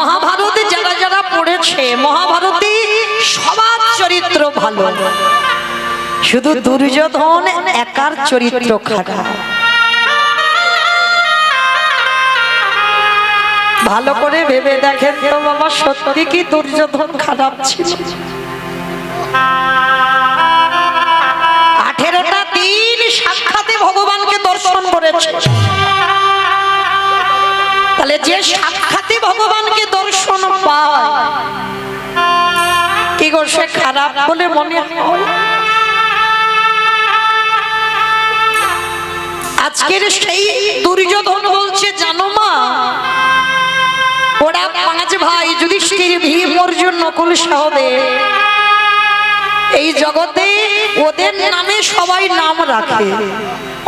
মহাভারতে যারা যারা পড়েছে মহাভারতে সবার চরিত্র ভালো, শুধু দুর্যোধন একার চরিত্র খারাপ। ভালো করে ভেবে দেখেন তো বাবা, সত্যি কি দুর্যোধন খারাপ ছিল? 18টা দিন সাক্ষাতে ভগবানকে দর্শন করেছে, তাহলে যে সাক্ষাতে ভগবানকে দর্শন পায় কি গো সে খারাপ বলে মনে হয়? আজকের সেই দুর্যোধন বলছে, জানো মা, ওরা 5 ভাই যুধিষ্ঠির, ভীম, অর্জুন, নকুল, সহদেব, এই জগতে ওদের নামে সবাই নাম রাখে।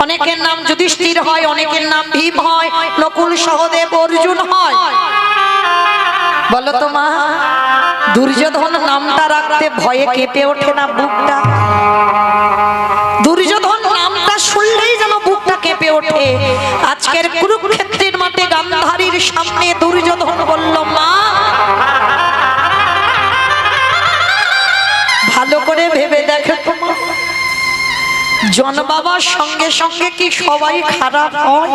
অনেকের নাম যুধিষ্ঠির হয়, অনেকের নাম ভীম হয়, নকুল, সহদেব, অর্জুন হয়। বলো তো মা, দুর্যোধন নামটা রাখতে ভয়ে কেঁপে ওঠে না বুকটা? দুর্যোধন নামটা শুনলেই যেন বুকটা কেঁপে ওঠে। আজকের কুরুক্ষেত্রের মাঠে গান্ধারীর সামনে দুর্যোধন বলল, মা ভালো করে ভেবে দেখো তো, জন্মাবার সঙ্গে সঙ্গে কি সবাই খারাপ হয়?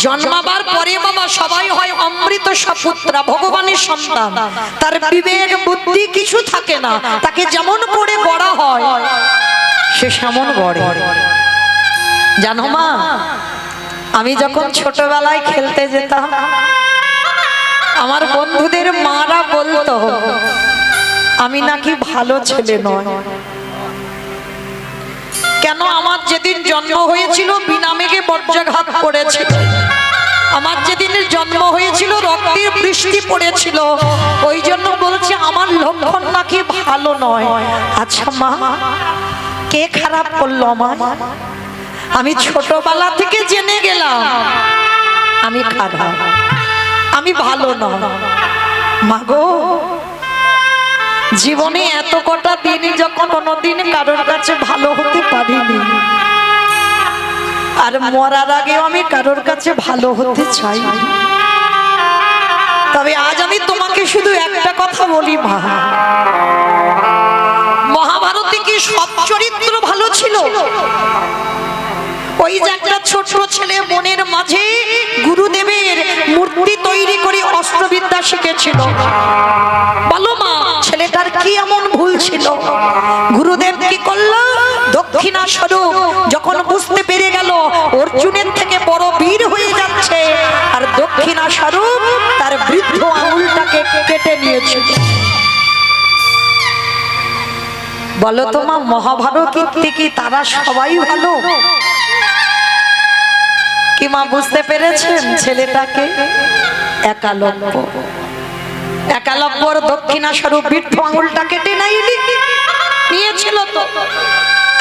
জন্মাবার পরে বাবা সবাই হয় অমৃত সপুত্রা, ভগবানের সন্তান। তার বিবেক বুদ্ধি কিছু থাকে না, তাকে যেমন করে গড়া হয় সে সেমন গড়ে। জানো মা, আমি যখন ছোটবেলায় খেলতে যেতাম, আমার বন্ধুদের মারা বলতো আমি নাকি ভালো ছেলে নয়। কেন? আমার যেদিন জন্ম হয়েছিল বিনা মেঘে বজ্রাঘাত পড়েছিল, আমার যেদিন জন্ম হয়েছিল রক্তের বৃষ্টি পড়েছিল, ওই জন্য বলছে আমার লক্ষণ নাকি ভালো নয়। আচ্ছা মা, কে খারাপ করলো আমার? আমি ছোটবেলা থেকে জেনে গেলাম আমি খারাপ, আমি ভালো নয়। মা গো, জীবনে এত কটা দিন যখন কোনোদিন কারোর কাছে ভালো হতে পারিনি, আর মরার আগেও আমি কারোর কাছে ভালো হতে চাই। তবে আজ আমি তোমাকে শুধু একটা কথা বলি মা, মহাভারতে কি সব চরিত্র ভালো ছিল? ওই যে একটা ছোট ছেলে মনের মাঝে গুরুদেবের মূর্তি তৈরি করে অস্ত্রবিদ্যা শিখেছিল, বলো মা ছেলেটার কি এমন ভুল ছিল? গুরুদেব কি করলো? দক্ষিণা স্বরূপ যখন বুঝতে পেরে গেল অর্জুনের থেকে বড় বীর হয়ে যাচ্ছে, আর দক্ষিণা স্বরূপ তার বৃদ্ধ আঙুলটাকে কেটে নিয়েছিল। বলো তো মা, মহাভারত কি তারা সবাই ভালো? কি মা বুঝতে পেরেছেন? ছেলেটাকে একালব্য, একালব্যর দক্ষিণা স্বরূপ বৃদ্ধ আঙুলটা কেটে নিয়েছিল। তো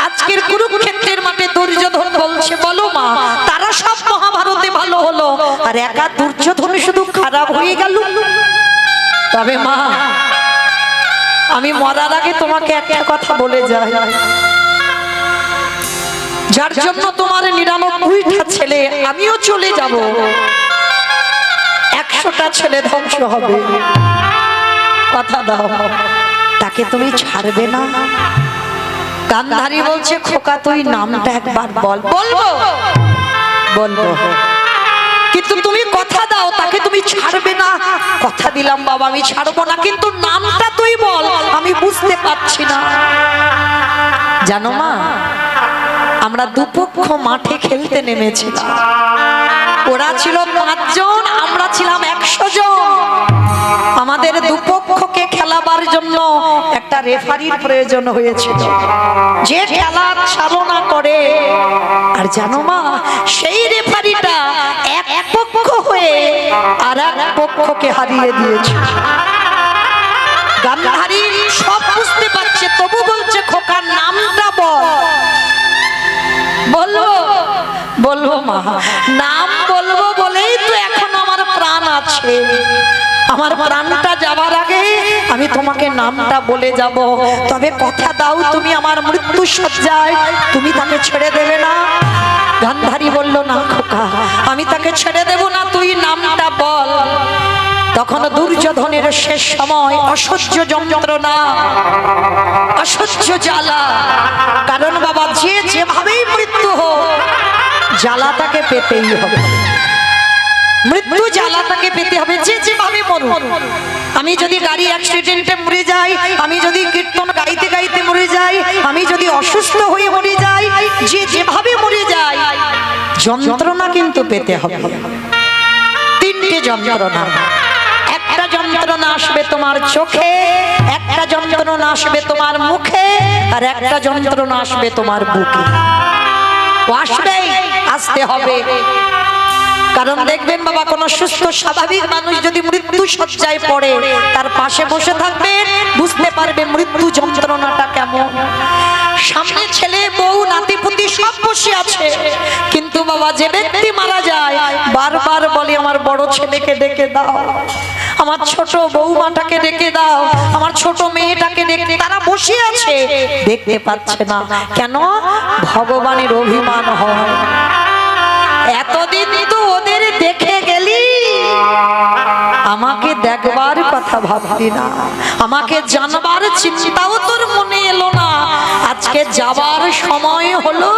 আজকের কুরুক্ষেত্রের মাঠে দুর্যোধন বলছে, বলো মা তারা সব মহাভারতে ভালো হলো, আর একা দুর্যোধন শুধু খারাপ হয়ে গেল? তবে মা, আমি মরার আগে তোমাকে একটা কথা বলে যাই, যার জন্য তোমার 99টা ছেলে, আমিও চলে যাব, 100টা ছেলে ধ্বংস হবে, কথা দাও তাকে তুমি ছাড়বে না? গান্ধারী বলছে, খোকা তুই নামটা একবার বল। বলবো বলবো, কিন্তু তুমি কথা দাও তাকে তুমি ছাড়বে না। কথা দিলাম বাবা আমি ছাড়বো না, কিন্তু নামটা তুই বল, আমি বুঝতে পারছি না। জানো মা, আমরা দুপক্ষ মাঠে খেলতে নেমেছিলাম, ওরা ছিল 5 জন, আমরা ছিলাম 100 জন। আমাদের দুপক্ষকে খেলাবার জন্য একটা রেফারির প্রয়োজন হয়েছিল, যে খেলা চালনা করে। আর জানো মা, সেই রেফারিটা এক পক্ষ হয়ে আর এক পক্ষকে হারিয়ে দিয়েছে। গান্ধারী সব বুঝতে পারছে, তবু বলছে খোকার নামটা বল। বলবো বলবো মা, নাম বলবো বলেই তো এখন আমার প্রাণ আছে। আমার প্রাণটা যাবার আগে আমি তোমাকে নামটা বলে যাব, তবে কথা দাও তুমি আমার মৃত্যু সজ্জায় তুমি তাকে ছেড়ে দেবে না? গান্ধারী বলল, না খোকা, আমি তাকে ছেড়ে দেব না, তুই নামটা তখন দুর্যোধনের শেষ সময়, অসহ্য যন্ত্রণা, অসহ্য জ্বালা। কারণ বাবা, যে যেভাবেই মৃত্যু হোক, জ্বালা তাকে পেতেই হবে। মৃত্যু জ্বালা তাকে পেতে হবে, যে যেভাবে মরুক। আমি যদি গাড়ি অ্যাক্সিডেন্টে মরে যাই, আমি যদি কীর্তন গাইতে গাইতে মরে যাই, আমি যদি অসুস্থ হয়ে মরে যাই, যে যেভাবে মরে যাই, যন্ত্রণা কিন্তু পেতে হবে। তিনটে যন্ত্রণা। একটা যন্ত্রণা আসবে তোমার চোখে, একটা যন্ত্রণা আসবে তোমার মুখে, আর একটা যন্ত্রণা আসবে তোমার বুকে। আসবেই, আসতে হবে। কারণ দেখবেন বাবা, কোন সুস্থ স্বাভাবিক মানুষ যদি মৃত্যু শয্যায় পড়ে, তার পাশে বসে থাকবেন, বুঝতে পারবে মৃত্যু যন্ত্রণাটা কেমন। সামনে ছেলে বউ নাতিপুতি সব বসে আছে, কিন্তু বাবা যে ব্যক্তি মারা যায়, বারবার বলে আমার বড় ছেলেকে ডেকে দাও, আমার ছোট বৌমাটাকে ডেকে দাও, আমার ছোট মেয়েটাকে ডেকে। তারা বসে আছে, দেখতে পাচ্ছে না। কেন? ভগবানের অভিমান হয়। এতদিন তো ওদের দেখে গেলি, আমাকে দেখবার কথা ভাবলি না, আমাকে জানবার চিন্তাও তোর মনে এলো না। আজকে যাবার সময় হলো,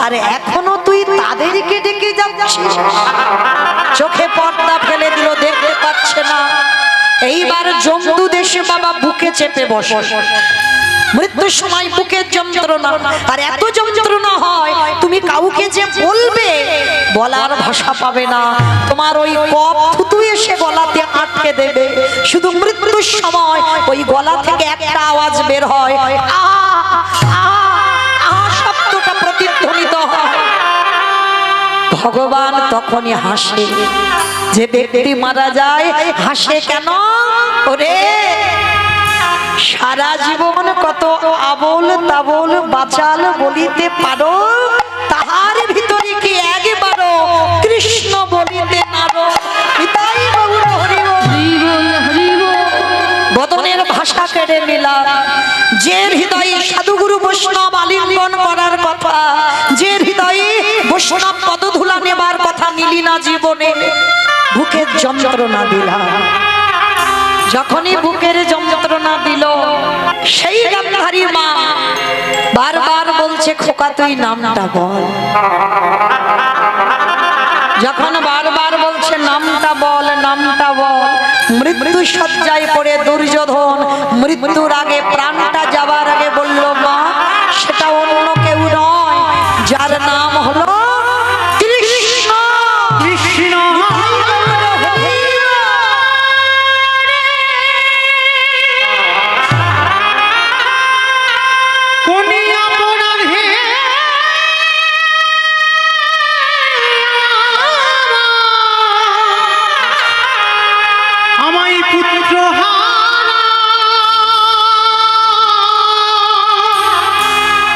আর এখনো তুই তাদেরকে ডেকে যাচ্ছিস। চোখে পর্দা ফেলে দিল, দেখতে পাচ্ছে না। এইবার জম্বু দেশে বাবা বুকে চেপে বসে। মৃত্যুর সময় বুকের যন্ত্রণা, আর এত যন্ত্রণা হয়, তুমি কাউকে যে বলবে, বলার ভাষা পাবে না। তোমার ওই কফ থুতু এসে গলাতে আটকে দেবে। শুধু মৃত্যুর সময় ওই গলা থেকে একটা আওয়াজ বের হয়, আ আ আ শব্দটা প্রতিধ্বনিত হয়। ভগবান তখনই হাসে। যে ব্যক্তি মারা যায় হাসে কেন? ওরে, সারা জীবন কত আবোল তাবোল বাচাল বলিতে পারো, তাহার ভিতরে কি একবারও কৃষ্ণ বলিতে পারো? পিতাই গৌর হরি বল। বদনের ভাষা কেড়ে নিলাম। যে হৃদয়ে সাধুগুরু বৈষ্ণব আলিঙ্গন করার কথা, যে হৃদয়ে বৈষ্ণব পদধূলা নেবার কথা, নিলি না জীবনে। বুকের যন্ত্রণা দিলাম। যখনই বুকের যন্ত্রণা দিল, সেই গান্ধারী মা বারবার বলছে, খোকা তুই নামটা বল। যখন বারবার বলছে নামটা বল, নামটা বল, মৃত্যু শয্যায় পড়ে দুর্যোধন মৃত্যুর আগে, প্রাণটা যাবার আগে বলল, মা সেটা অন্য কেউ নয়, যার নাম হলো কৃষ্ণ। কৃষ্ণ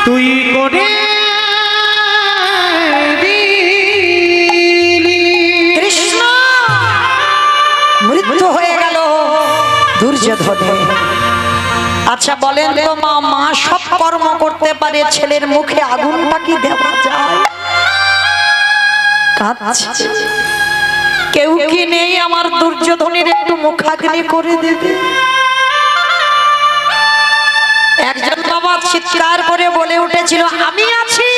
তুই করে কৃষ্ণ। মৃত্যু হয়ে গেল দুর্যোধনে। আচ্ছা বলেন তো মা, মা সব কর্ম করতে পারে, ছেলের মুখে আগুনটা কি দেওয়া যায়? কাঁদছে। কেউ কি নেই আমার দুর্যোধনের একটু মুখাগ্নি করে দেবে? একজন বাবা চিৎকার করে বলে উঠেছিল, আমি আছি,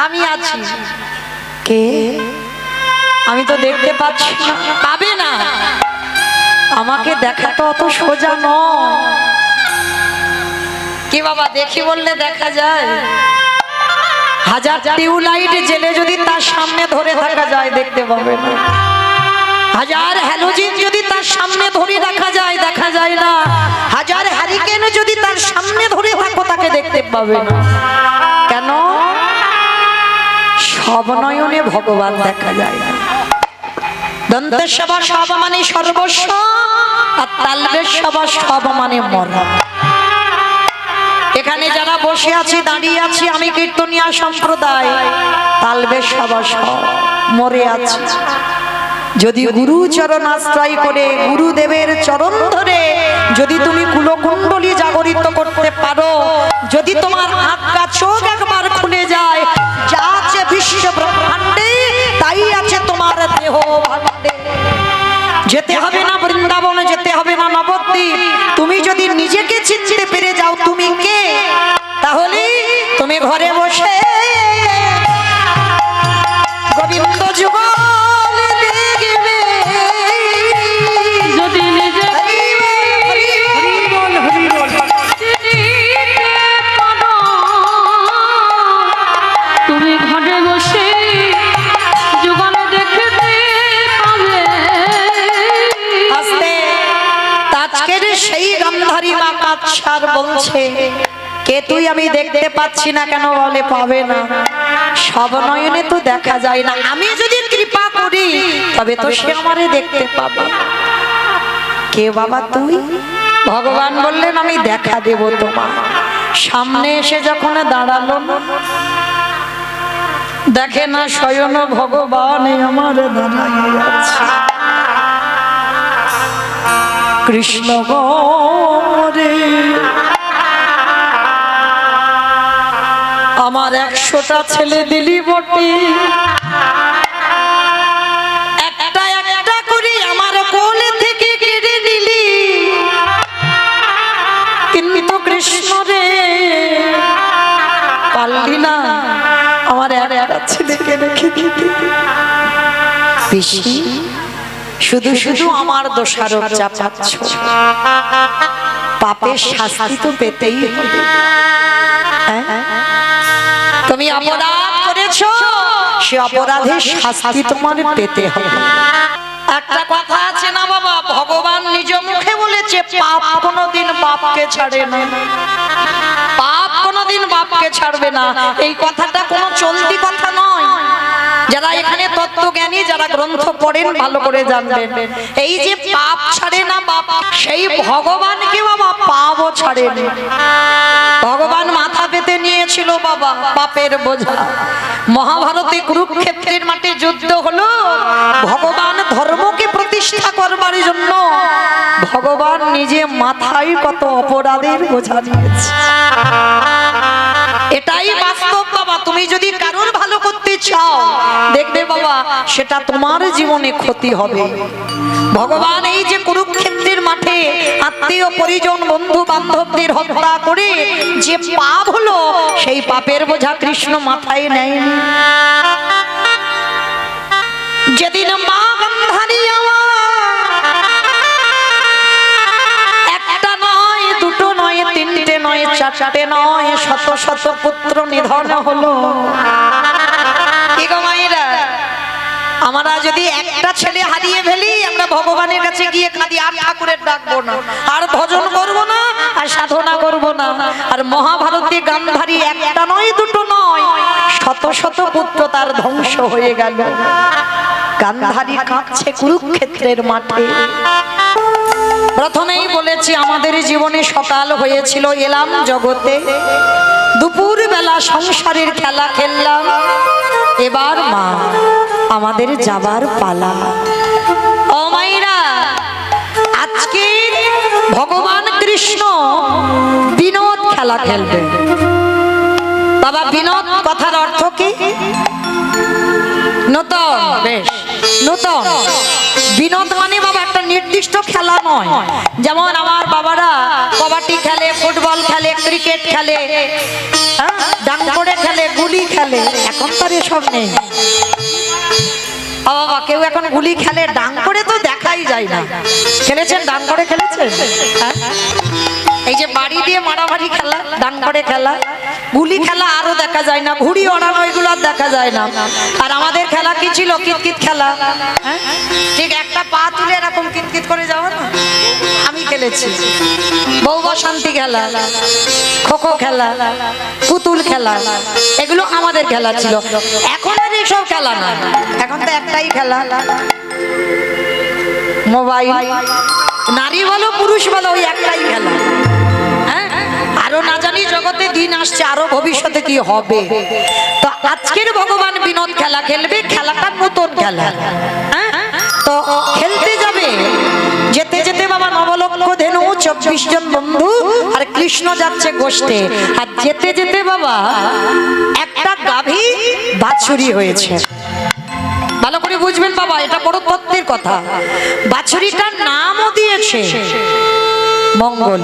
আমি আছি। কে? আমি তো দেখতে পাচ্ছি না। পাবে না, আমাকে দেখা তো অত সোজা নয়। কি বাবা, দেখি বললে দেখা যায়? হাজার টিউবলাইট জেলে যদি তার সামনে ধরে থাকা যায়, দেখতে পাবে না। হাজার হ্যালোজিন যদি তার সামনে ধরে রাখা যায়, দেখা যায় না। হাজার হ্যারিকেন যদি তার সামনে ধরে থাকো, তাকে দেখতে পাবে না। কেন? সব নয়নে ভগবান দেখা যায় না। দন্তের সভা সব মানে সর্বস্ব, আর তালবের সভা সব মানে মরণ। এখানে যারা বসে আছি, দাঁড়িয়ে আছি, আমি কীর্তনিয়া সম্প্রদায়, তালবের সভা সব মরে আছি। যদি গুরু চরণ আশ্রয় করে, গুরুদেবের চরণ ধরে যদি তুমি কুলকুণ্ডলী জাগরিত করতে পারো, যদি তোমার আজ্ঞা চোখ একবার খুলে যায়, যা আছে বিশ্ব ব্রহ্মাণ্ডে তাই আছে তোমার দেহ ভাণ্ডে। ডাকছে আর বলছে, কে তুই? আমি দেখতে পাচ্ছি না। কেন? বলে পাবে না, সব নয়নে তো দেখা যায় না, আমি যদি কৃপা করি তবে তো সে আমারে দেখতে পাবে। কে বাবা তুই? ভগবান বললেন, আমি দেখা দেব তোমার। সামনে এসে যখন দাঁড়ালো, দেখে না স্বয়ং ভগবান আমার দাঁড়াইয়া আছে। কৃষ্ণ গরে আমার 100টা ছেলে দিলি বটে, একটা একটা করে আমার কোলে থেকে কেড়ে নিলি, কিন্তু কৃষ্ণ রে পারলি না আমার একটা ছেলেকে রেখে দিতে। বেশি শুধু শুধু আমার দোষারোপ চাপাচ্ছ, পাপের শাস্তি তো পেতেই হবে। তুমি অপরাধ করেছো, সে অপরাধের শাস্তি তোমার পেতে হবে। একটা কথা আছে না বাবা, ভগবান নিজ মুখে বলেছে, পাপ কোনোদিন বাপকে ছাড়ে না, পাপ কোনোদিন বাপকে ছাড়বে না। এই কথাটা কোনো চলতি কথা নয়। যারা এখানে তত্ত্বজ্ঞানী, যারা গ্রন্থ পড়েন ভালো করে জানবেন, এই যে পাপ ছাড়ে না বাপ, সেই ভগবানকে বাবা পাপও ছাড়েনি। ভগবান মাথা পেতে নিয়েছিল বাবা পাপের বোঝা। মহাভারতে কুরুক্ষেত্রের মাঠে যুদ্ধ হলো, ভগবান ধর্মকে প্রতিষ্ঠা করবার জন্য ভগবান নিজে মাথায় কত অপরাধের বোঝা নিয়েছে। এটাই বাস্তব বাবা। তুমি যদি কারোর ভালো করতে চাও, দেখবে বাবা সেটা তোমার জীবনে ক্ষতি হবে। ভগবান এই যে কুরুক্ষেত্রের মাঠে আত্মীয় পরিজন বন্ধু বান্ধবদের হত্যা করে যে পাপ হলো, সেই পাপের বোঝা কৃষ্ণ মাথায় নেয়নি। যেদিন মা গান্ধারী একটা নয়, দুটো নয়, তিনটে নয়, চারটে নয়, শত শত পুত্র নিধন হলো। কি গো মায়েরা, আমরা যদি একটা ছেলে হারিয়ে ফেলি, আমরা ভগবানের কাছে গিয়ে কাঁদি, আর ঠাকুরের ডাকবো না, আর ভজন করব না, আর সাধনা করব না। আর মহাভারতে গান্ধারী একটা নয়, দুটো নয়, শত শত পুত্র তার ধ্বংস হয়ে গেল। গান্ধারী কাঁদছে কুরুক্ষেত্রের মাঠে। প্রথমেই বলেছি, আমাদের জীবনে সকাল হয়েছিল, এলাম জগতে, দুপুর বেলা সংসারের খেলা খেললাম, এবার মা আমাদের যাবার পালা। ও মাইরা, আজকে ভগবান কৃষ্ণ বিনোদ খেলা খেলবে। বাবা বিনোদ কথার অর্থ কি? নতুন। বেশ, নতুন। বিনোদ মানে বাবা একটা নির্দিষ্ট খেলা নয়। যেমন আমার বাবারা কবাডি খেলে, ফুটবল খেলে, ক্রিকেট খেলে, ডাংকড়ে খেলে, গুলি খেলে। এখন তার এসব নেই বাবা। কেউ এখন গুলি খেলে, ডাংকড়ে তো দেখাই যায় না। খেলেছেন? ডাংকড়ে খেলেছেন? এই যে বাড়ি দিয়ে মারামারি খেলা, ডাংকড়ে খেলা, গুলি খেলা আরো দেখা যায় না, ঘুড়ি ওড়ানো এগুলো আর দেখা যায় না। আর আমাদের খেলা কি ছিল? কিতকিত খেলা। ঠিক একটা পা তুলে এরকম কিতকিত করে যাওয়া না, আমি খেলেছি। বৌবা শান্তি খেলা, খোখো খেলা, পুতুল খেলা, এগুলো আমাদের খেলা ছিল। এখন আর এইসব খেলা না, এখন তো একটাই খেলা, মোবাইল। নারী বলো পুরুষ বলো, ওই একটাই খেলা। আরো না জানি জগতে দিন আসছে, আরো ভবিষ্যতে কি হবে। তো আজকের ভগবান বিনোদ খেলা খেলবে, খেলাটা নতুন খেলা। তো খেলতে যাবে, যেতে যেতে বাবা নবলক্ষ ধেনু 24 জন বন্ধু আর কৃষ্ণ যাচ্ছে গোষ্ঠে। আর যেতে যেতে বাবা একটা গাভী বাছুরি হয়েছে। ভালো করে বুঝবেন বাবা, এটা বড় তত্ত্বের কথা। বাছুরিটার নামও দিয়েছে মঙ্গল।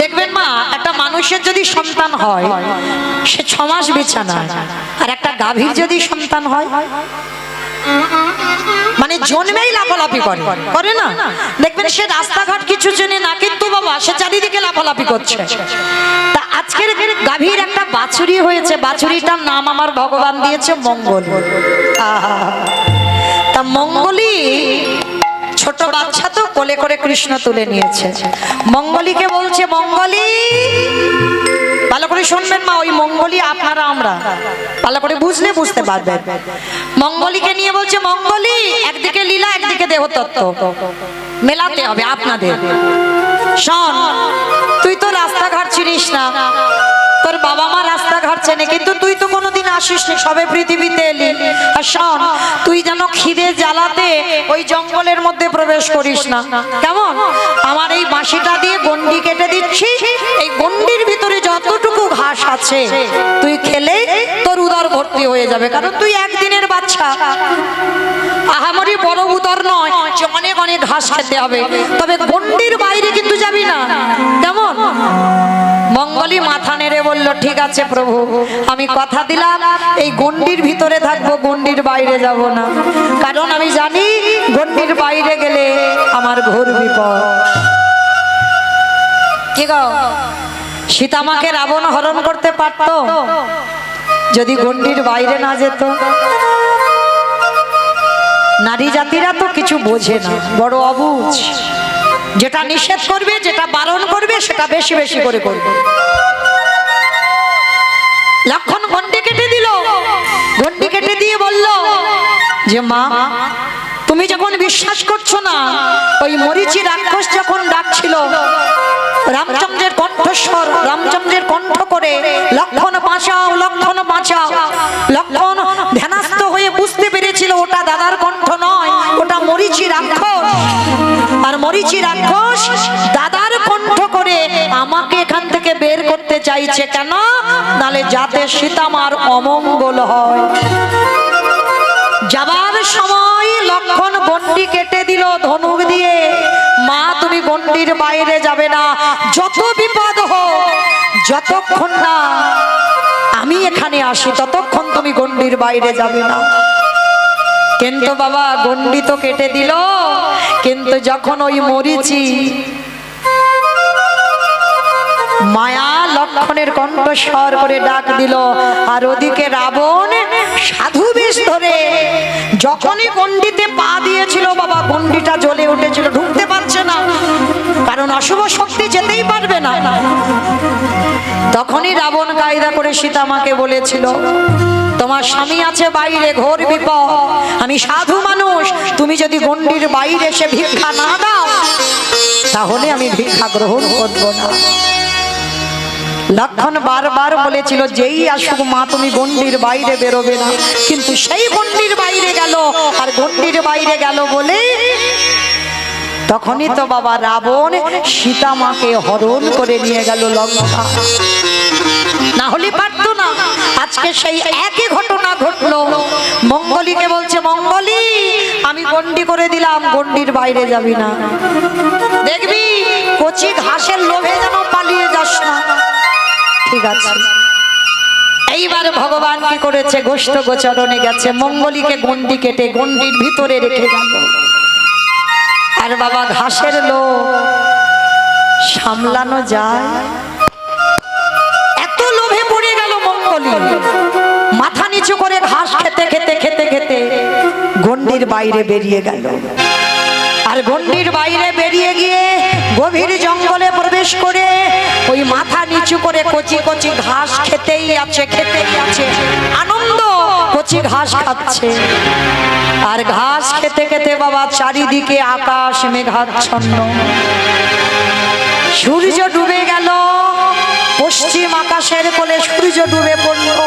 দেখবেন মা, একটা মানুষের যদি সন্তান হয়, সে 6 মাস বিছানায়, আর একটা গাভীর যদি সন্তান হয়, মানে জন্মেই লাফালাফি করে, করে না? দেখবেন সে রাস্তাঘাট কিছু চেনে না, কিন্তু বাবা সে চারিদিকে লাফালাফি করছে। তা আজকের গাভীর একটা বাছুরি হয়েছে, বাছুরিটার নাম আমার ভগবান দিয়েছে মঙ্গল। তা মঙ্গলই ছোট বাচ্চা তো কোলে করে কৃষ্ণ তুলে নিয়েছে। মঙ্গলীকে বলছে, মঙ্গলী, ভালো করে শুনবেন মা, ওই মঙ্গলী আপনারা আমরা ভালো করে বুঝলে বুঝতে পারবেন। মঙ্গলীকে নিয়ে বলছে, মঙ্গলী, একদিকে লীলা একদিকে দেহতত্ত্ব মেলাতে হবে আপনাদের। শোন, তুই তো রাস্তাঘাট চিনিস না, তোর বাবা মা রাস্তাঘাট চেনে, কিন্তু তুই তো কোনোদিন আসিস নি, সবে পৃথিবীতে এলি। আর শোন, তুই যেন খিদে জ্বালাতে ওই জঙ্গলের মধ্যে প্রবেশ করিস না, কেমন? আমার এই বাঁশিটা দিয়ে গন্ডি কেটে দিচ্ছি, এই গন্ডির ভিতরে যতটুকু ঘাস আছে তুই খেলে তোর উদর ভর্তি হয়ে যাবে, কারণ তুই একদিনের বাচ্চা, আহামরি বড় উদর নয় যে অনেক অনেক ঘাস খেতে হবে, তবে গন্ডির বাইরে কিন্তু যাবি না, কেমন? মঙ্গলী মাথা নেড়ে বলল, ঠিক আছে প্রভু, আমি কথা দিলাম এই গন্ডির ভিতরে থাকবো, গন্ডির বাইরে যাব না, কারণ আমি জানি গন্ডির বাইরে গেলে আমার ঘোর বিপদ। কি গো, সীতামাকে রাবণ হরণ করতে পারতো যদি গন্ডির বাইরে না যেত? নারী জাতিরা তো কিছু বোঝে না, বড় অবুঝ, যেটা নিষেধ করবে, যেটা বারণ করবে, সেটা বেশি বেশি করে করবে। লক্ষণ গন্ডি কেটে দিল, গন্ডি কেটে দিয়ে বলল যে মা, তুমি যখন বিশ্বাস করছো না, ওই মরিচি রাক্ষস যখন ডাকছিল রামচন্দ্রের কণ্ঠস্বর, রামচন্দ্রের কণ্ঠ করে, লক্ষণ বাঁচাও, লক্ষণ বাঁচাও, লক্ষণ ধ্যানস্থ হয়ে বুঝতে পেরেছিল ওটা দাদার কণ্ঠ নয়, ওটা মরিচি রাক্ষস। আর মরিচি রাক্ষস দাদার কণ্ঠ করে আমাকে এখান থেকে বের করতে চাইছে, কেন? নালে যাতে সীতামার অমঙ্গল হয়। যাবার সময় লক্ষণ গন্ডি কেটে দিল ধনুক দিয়ে, মা তুমি গন্ডির বাইরে যাবে না, যত বিপদ হোক, যতক্ষণ না আমি এখানে আসি ততক্ষণ তুমি গন্ডির বাইরে যাবে না। কিন্তু বাবা, গন্ডি তো কেটে দিল, কিন্তু যখন ওই মরিচি মায়া লক্ষণের কণ্ঠস্বর করে ডাক দিল, আর ওদিকে রাবণ সাধু বেশ ধরে যখনই গন্ডিতে পা দিয়েছিল বাবা, গন্ডিটা জ্বলে উঠেছিল, ঢুকতে পারছে না, কারণ অশুভ শক্তি যেতেই পারবে না। তখনই রাবণ কায়দা করে সীতামাকে বলেছিল, তোমার স্বামী আছে বাইরে, ঘোর বিপদ, আমি সাধু মানুষ, তুমি যদি গন্ডির বাইরে এসে ভিক্ষা না দাও তাহলে আমি ভিক্ষা গ্রহণ করব না। লক্ষণ বারবার বলেছিল, যেই আসুক মা তুমি গন্ডির বাইরে বেরোবে না, কিন্তু সেই গন্ডির বাইরে গেল, আর গন্ডির বাইরে গেল বলে তখনই তো বাবা রাবণ সীতামাকে হরণ করে নিয়ে গেল লঙ্কা। না হলে পারতো না। আজকে সেই একই ঘটনা ঘটলো। মঙ্গলীকে বলছে, মঙ্গলী আমি গন্ডি করে দিলাম, গন্ডির বাইরে যাবি না, দেখবি কচি ঘাসের লোভে যেন পালিয়ে যাস না। ঠিক আছে। এইবার ভগবান কি করেছে, গোষ্ঠ গোচরণে গেছে, মঙ্গলীকে গন্ডি কেটে গন্ডির ভিতরে রেখে গেল। আর বাবা ঘাসের লোভ সামলানো যায়? এত লোভে পড়ে গেল মঙ্গলী, মাথা নিচু করে ঘাস খেতে খেতে খেতে খেতে গন্ডির বাইরে বেরিয়ে গেল। আর গন্ডির বাইরে বেরিয়ে গিয়ে গভীর জঙ্গলে প্রবেশ করে ওই মাথা নিচু করে কচি কচি ঘাস খেতেই আছে, খেতেই আছে, আনন্দ কচি ঘাস খাচ্ছে। আর ঘাস খেতে খেতে বাবা চারিদিকে আকাশ মেঘাচ্ছন্ন, সূর্য ডুবে গেল, পশ্চিম আকাশের কোলে সূর্য ডুবে পড়ল।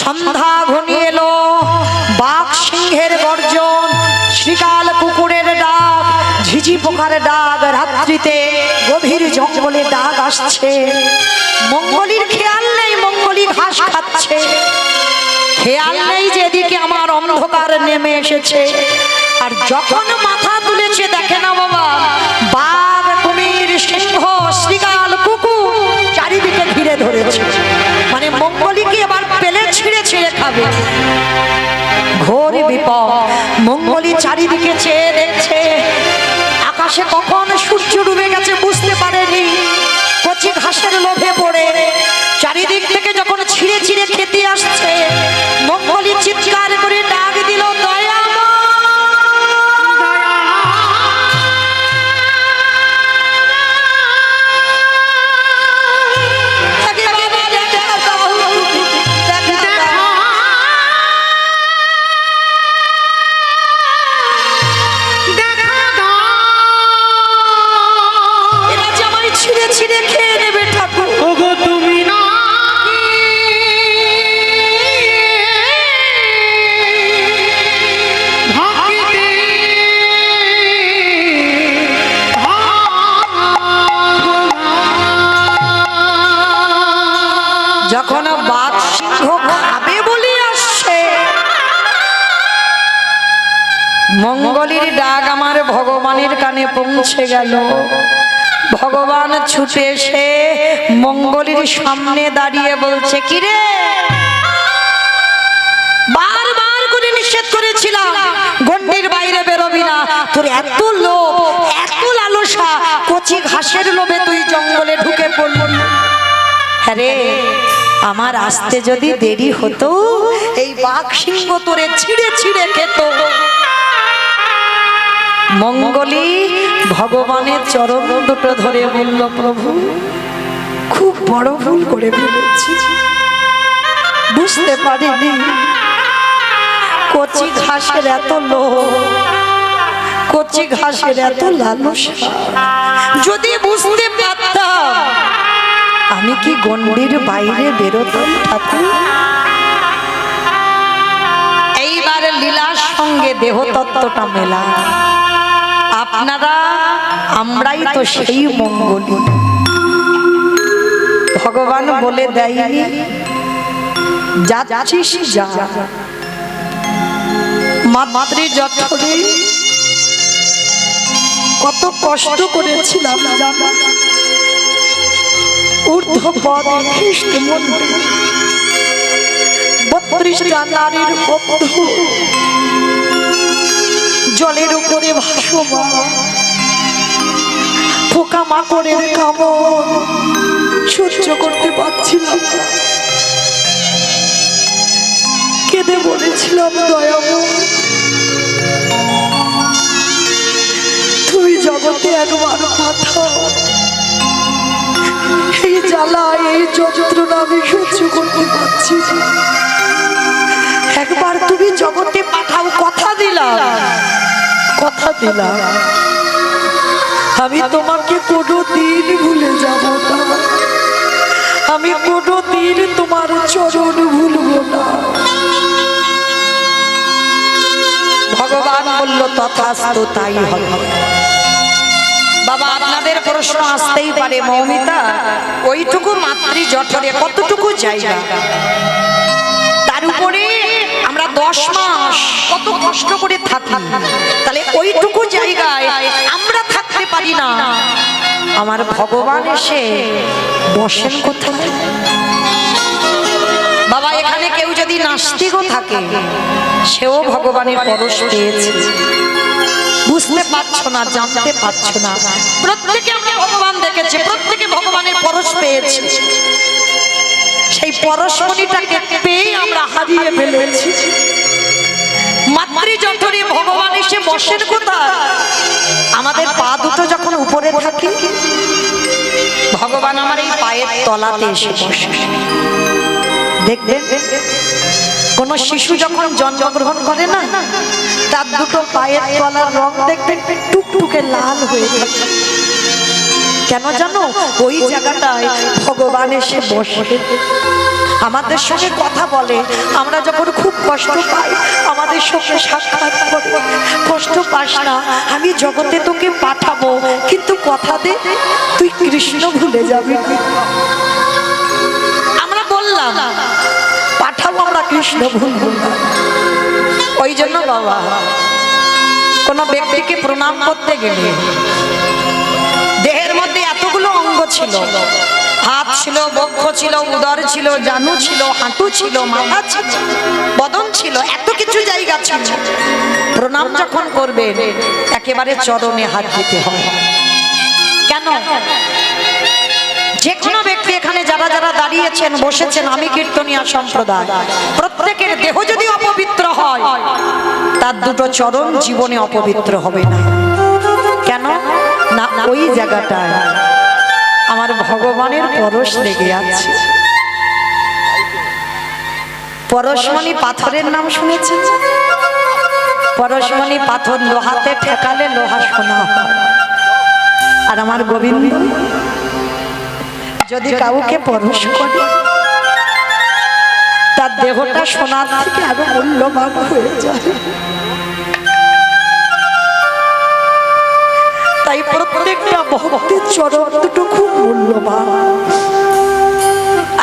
সন্ধ্যা ঘনিয়ে এলো, বাঘ সিংহের গর্জন, শ্রীকাল কুকুরের ডাক, ঝিঝি পোকার ডাক, রাত্রিতে গভীর জঙ্গলে ডাক আসছে। মঙ্গলীর খেয়াল নেই, মঙ্গলী ঘাস খাচ্ছে, খেয়াল নেই যে এদিকে আমার অন্ধকার নেমে এসেছে। আর যখন মাথা তুলেছে দেখে না বাবা, বাঘ, কুমির, সিংহ, শ্রীকাল, কুকুর চারিদিকে ঘিরে ধরেছে, মানে মঙ্গলীকে এবার পেলে ছিঁড়ে ছিঁড়ে খাবে। ঘোর বিপদ। মঙ্গলী চারিদিকে চেয়ে দেখছে, আকাশে কখন সূর্য ডুবে গেছে বুঝতে পারেনি। কচি ঘাসের লোভে পড়ে চারিদিক থেকে যখন ছিঁড়ে ছিঁড়ে খেতে আসছে, মঙ্গলী চিৎকার করে ডাক দিল, দয়া। মঙ্গলীর ডাক আমার ভগবানের কানে পৌঁছে গেল। ভগবান ছুটে এসে মঙ্গলীর সামনে দাঁড়িয়ে বলছে, কিরে, বারবার করে নিষেধ করেছিলাম গন্ডির বাইরে বেরোবি না, তোর এত লোভ, এত লালসা, কচি ঘাসের লোভে তুই জঙ্গলে ঢুকে পড়লি। আরে আমার আসতে যদি দেরি হতো, এই বাঘ সিংহ তোরে ছিঁড়ে ছিঁড়ে খেত। মঙ্গলী ভগবানের চরণ দুটো ধরে বলল, প্রভু খুব বড় ভুল করে ফেলেছি, বুঝতে পারিনি কচি ঘাসের এত লোভ, কচি ঘাসের এত লালসা। যদি বুঝতে পারতাম আমি কি গন্ডির বাইরে বেরোতাম ঠাকুর? এইবার লীলার সঙ্গে দেহতত্ত্বটা মেলা। আপনারা আমরাই তো সেই মঙ্গলী। ভগবান বলে দেয়নি যাচ্ছিস যা, মাতৃ জঠরে কত কষ্ট করেছিলাম জানা, ঊর্ধ্বপদ খ্রিস্ট মন্দির 32টা নারীর বদ্ধ জলের উপরে ভাসমান, পোকা মাকড়ের কামড় সহ্য করতে পারছিলাম, কেঁদে বলেছিলাম, দয়াময় তুই জগতে একবার পাঠাও, এই জ্বালা, এই যন্ত্রণা আমি সহ্য করতে পারছি না, একবার তুমি জগতে পাঠাও। কথা দিলাম, কথা দিলাম, আমি তোমাকে কোনোদিন ভুলে যাব না, আমি কোনোদিন তোমার চরণ ভুলব না। ভগবান বলল, তথাস্তু, তাই হবে। বাবা, আপনাদের প্রশ্ন আসতেই পারে, মৌমিতা ওইটুকু মাতৃ জঠরে কতটুকু জায়গা, তার উপরে আমরা 10 মাস কত কষ্ট করে থাকি, তাহলে ওইটুকু জায়গায় আমরা থাকতে পারি না, আমার ভগবান এসে বসেন কোথায়? বাবা, এখানে কেউ যদি নাস্তিকও থাকে, সেও ভগবানের পরশ পেয়েছে। বুঝতে পারছো না, জানতে পারছো না, প্রত্যেকে আমরা ভগবান দেখেছি, প্রত্যেকে ভগবানের পরশ পেয়েছি। সেই পরশমণিটাকে পেয়ে আমরা হারিয়ে ফেলেছি। মাতৃ জঠরে ভগবান এসে বসেন কোথায়? আমাদের পা দুটো যখন উপরে থাকে, ভগবান আমার এই পায়ের তলাতে এসে বসে। দেখবেন কোন শিশু যখন জন্মগ্রহণ করে না, তার দুটো পায়ের তলার রং দেখবেন টুকটুকে লাল হয়ে থাকে। কেন জানো? ওই জায়গাটায় ভগবান এসে বসে আমাদের সঙ্গে কথা বলে। আমরা যখন খুব কষ্ট পাই, আমাদের সঙ্গে সাক্ষাৎ করে, কষ্ট পাস না, আমি জগতে তোকে পাঠাবো, কিন্তু কথা দে তুই কৃষ্ণ ভুলে যাবি। আমরা বললাম পাঠাবো, আমরা কৃষ্ণ ভুলবো না। ওই জন্য বাবা, কোন ব্যক্তিকে প্রণাম করতে গেলে দেহের মধ্যে এতগুলো অঙ্গ ছিল, হাত ছিল, বক্ষ ছিল, উদর ছিল, জানু ছিল, হাঁটু ছিল, মাথা ছিল, বদন ছিল, এত কিছু জায়গা ছিল। প্রণাম যখন করবে একেবারে চরণে হাত দিতে হয়। কেন? যে কোনো ব্যক্তি এখানে যারা যারা দাঁড়িয়েছেন, বসেছেন, আমি কীর্তনিয়া সম্প্রদায়, প্রত্যেকের দেহ যদি অপবিত্র হয়, তার দুটো চরণ জীবনে অপবিত্র হবে না। কেন না? ওই জায়গাটায় আমার ভগবানের পরশ লেগে আছে। পরশমণি পাথরের নাম শুনেছেন? পরশমণি পাথর লোহাতে ঠেকালে লোহা সোনা হয়। আর আমার গোবিন্দ যদি কাউকে পরশ করে, তার দেহটা সোনার থেকে আরো মূল্যবান হয়ে যায়। তাই প্রত্যেকটা ভক্তের চরণ দুটো খুব মূল্যবান।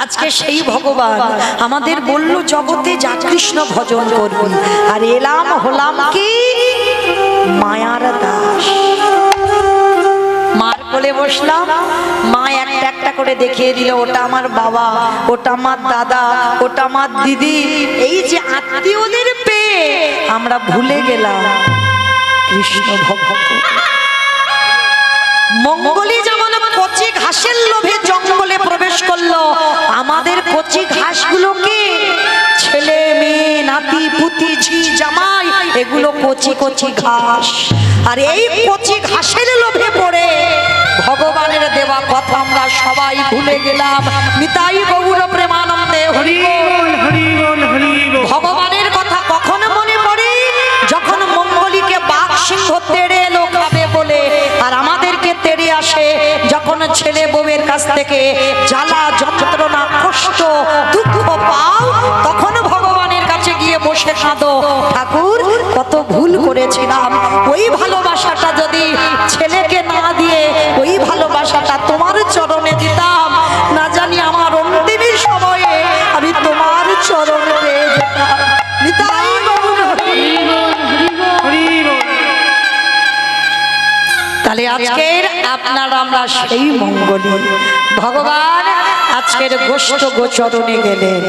আজকে সেই ভগবান আমাদের বলল, জগতে যা কৃষ্ণ ভজন করবি। আর এলাম হলাম কি মায়ার দাস। মার কোলে বসলাম, মা একটা একটা করে দেখিয়ে দিল, ওটা আমার বাবা, ওটা আমার দাদা, ওটা আমার দিদি। এই যে আত্মীয়দের পেয়ে আমরা ভুলে গেলাম কৃষ্ণ ভক্ত। মঙ্গলি যেমন কচি ঘাসের লোভে জঙ্গলে প্রবেশ করলো, আমাদের কচি ঘাসগুলোকে ছেলে মেয়ে নাতি পুতি ঝি জামাই এগুলো কচি কচি ঘাস, আর এই কচি ঘাসের লোভে পড়ে ভগবানের দেওয়া কথা আমরা সবাই ভুলে গেলাম। নিতাই গৌর প্রেমানন্দে হরি বল, হরি বল, হরি বল। ভগবানের কথা কখন মনে পড়ে? যখন মঙ্গলিকে বাঘ সিংহ তেড়ে এলো খাবে বলে, আর আমাদেরকে তেড়ে আসে যখন ছেলে বউয়ের কাছ থেকে জ্বালা যন্ত্রণা কষ্ট দুঃখ পাও, তখন ভগবানের কাছে গিয়ে বসে কাঁদো, ঠাকুর কত ভুল করেছিলাম, ওই ভালোবাসাটা যদি ছেলেকে না দিয়ে ওই ভালোবাসাটা তোমার চরণে দিতাম, না জানি আমার অন্তিম সময়ে আমি তোমার চরণ পেয়ে যেতাম। নিতাই গৌর হরি বল, হরি বল। তাহলে আজকের আপনার আমরা সেই মঙ্গলি ভগবান আজকের গোষ্ঠ গোচরণে গেলেন,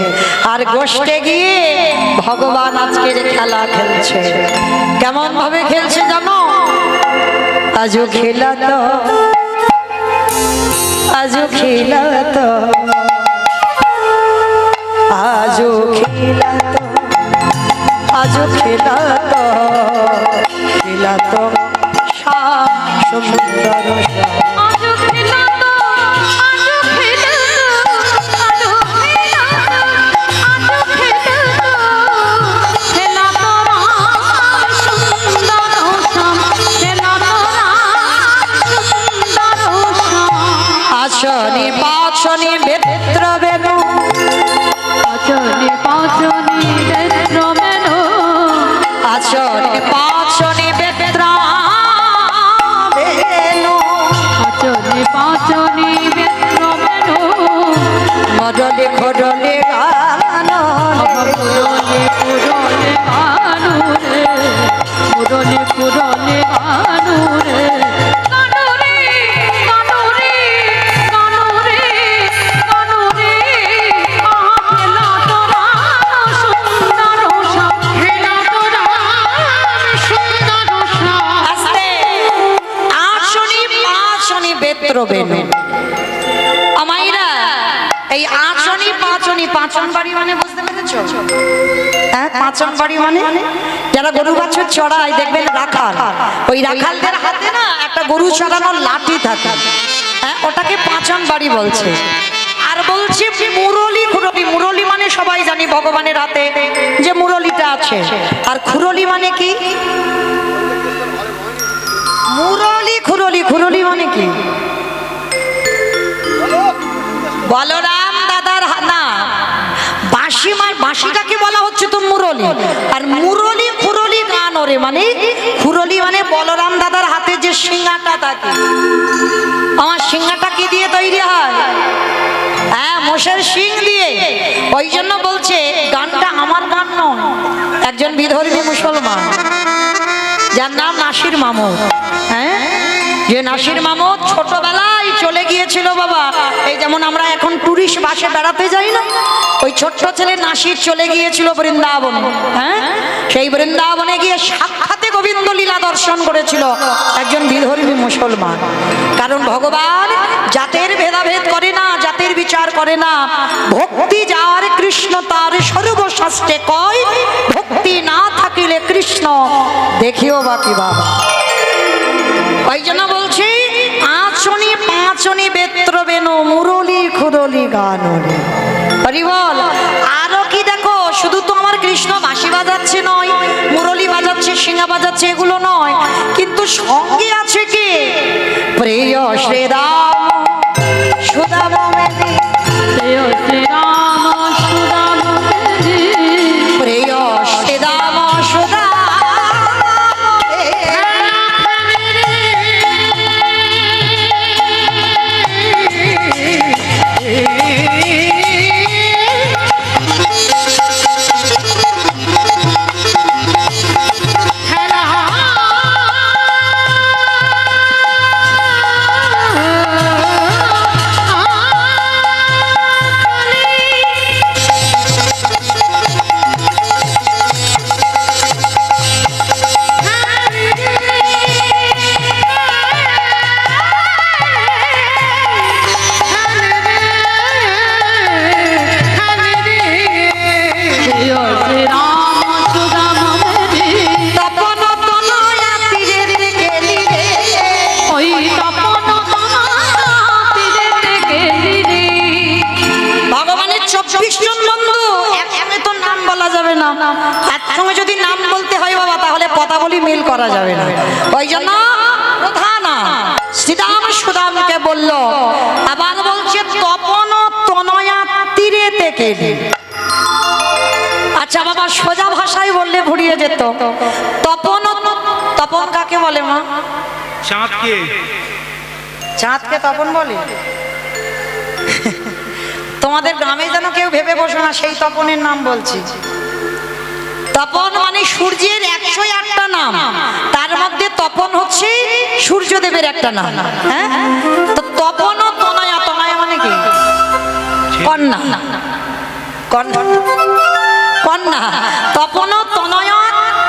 আর গোষ্ঠে গিয়ে ভগবান আজকের খেলা খেলছে। কেমন ভাবে খেলছে জানো? আজও খেলা তো, আজও খেলা তো, আজও খেলা তো, আজও খেলা তো, খেলা তো সুন্দর আচনি পাচনি বেত্র বেনু, আচনি পাচনি বেত্র বেনু, আচনি পাচনি বেত্র বেনু, আচনি পাচনি বেত্র বেনু, মডলে খডলে গানো রে, মুরলে গানো রে, মুরলে মুরলে গানো রে, আমাইরা এই আচনি পাচনি, পাচন বাড়ি মানে বুঝতে পেরেছো? হ্যাঁ, পাচন বাড়ি মানে যারা গরু বাছুর চড়ায় দেখবেন রাখাল, ওই রাখালদের হাতে না একটা গরু চড়ানোর লাঠি থাকে, হ্যাঁ ওটাকে পাচন বাড়ি বলছে। আর বলছে মুরলি খুরলি, মুরলি মানে সবাই জানি ভগবানের হাতে যে মুরলিটা আছে, আর খুরলি মানে কি? মুরলি খুরলি, খুরলি মানে কি? বলরাম দাদার না বাঁশি, বাঁশিটাকে বলা হচ্ছে তো মুরলি, আর মুরলি খুরলি গান ওরে মানে খুরলি মানে বলরাম দাদার হাতে যে সিংহাটা থাকে। আমার সিংহাটা কি দিয়ে তৈরি হয়? হ্যাঁ, মোষের শিং দিয়ে। ওই জন্য বলছে গানটা আমার গান নয়, একজন বিধর্মী মুসলমান যার নাম নাসির মামুদ, হ্যাঁ, যে নাসির মামুদ ছোটবেলায় চলে গিয়েছিল বাবা, এই যেমন আমরা এখন টুরিস্ট বাসে বেড়াতে যাই না, ওই ছোট্ট ছেলে নাসির চলে গিয়েছিল বৃন্দাবনে। হ্যাঁ, সেই বৃন্দাবনে গিয়ে সাক্ষাতে গোবিন্দ লীলা দর্শন করেছিল একজন বিধর্মী মুসলমান। কারণ ভগবান জাতের ভেদাভেদ করে না, জাতের বিচার করে না। ভক্তি যার কৃষ্ণ তার সর্বশাস্ত্রে কয়, ভক্তি না থাকিলে কৃষ্ণ দেখিও বাকি বাবা। ওই জন্য বলছি আচনি পাঁচনি বেত্র বেনু, মুরলি খুরলি গান রে, হরি বল। আরো কি দেখো, শুধু তো আমার কৃষ্ণ বাঁশি বাজাচ্ছে নয়, মুরলি বাজাচ্ছে, সিংহা বাজাচ্ছে, এগুলো নয়, কিন্তু সঙ্গে আছে কি? প্রিয় শ্রীরাম সুদাম মেদি, প্রিয় শ্রীরাম সুদাম মেদি, প্রিয় শ্রীরাম সুদাম। বলি মিল করা যাবে না। ওই জন্য প্রধান শ্রীরাম সুদামকে বলল, আবার বলছে তপন তনয়া তীরে থেকে। আচ্ছা বাবা, সোজা ভাষায় বললে ভুলিয়ে যেত। তপন, তপন কাকে বলে মা? চাঁদকে। চাঁদকে তপন বলে? তোমাদের গ্রামে যেন কেউ ভেবে বসো না সেই তপনের নাম বলছি। তপন মানে সূর্যের 108টা নাম, তার মধ্যে তপন হচ্ছে সূর্যদেবের একটা নাম। হ্যাঁ, তো তপন ও তনয়া, তনয়া মানে কি? কন্যা। কন্যা, কন্যা। তপন ও তনয়া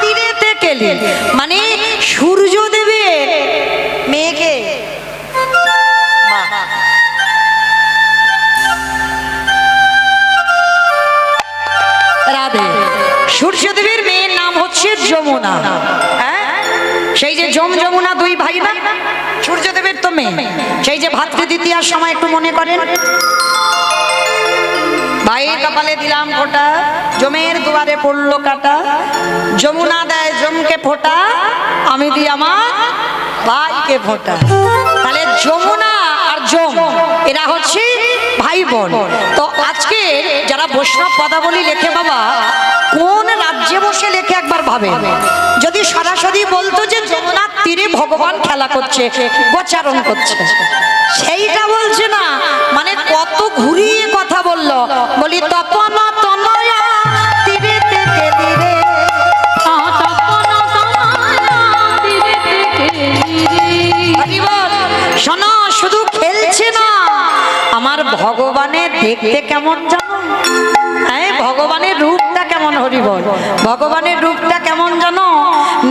তীরেতে কেলি মানে সূর্যদেবের মেয়েকে। রাধে। সূর্যদেবের মেয়ের নাম হচ্ছে যমুনা। হ্যাঁ, সেই যে যমুনা দুই ভাই না, সূর্যদেবের তো মেয়ে। সেই যে ভাতৃ দ্বিতীয়ার সময় একটু মনে করেন, ভাইয়ের কপালে দিলাম ফোঁটা, জমের দুয়ারে পড়লো কাটা, যমুনা দেয় জমকে ফোঁটা, আমি দিই আমার ভাইকে ফোঁটা। তাহলে যমুনা আর যম এরা হচ্ছে ভাই বোন। তো আজকে যারা বৈষ্ণব পদাবলী লেখে বাবা, কোন রাজ্যে বসে লেখে একবার ভাবে। যদি সরাসরি বলতো যে যমুনার তীরে ভগবান খেলা করছে, গোচারণ করছে, সেইটা বলছে না, মানে কত ঘুরিয়ে কথা বললো। বলি তপন তনয়া তীরে থেকে তীরে, শোনো শুধু খেলছে না, আমার ভগবানের দেখতে কেমন জানো? হ্যাঁ, ভগবানের রূপটা কেমন হরিবল, ভগবানের রূপটা কেমন জানো?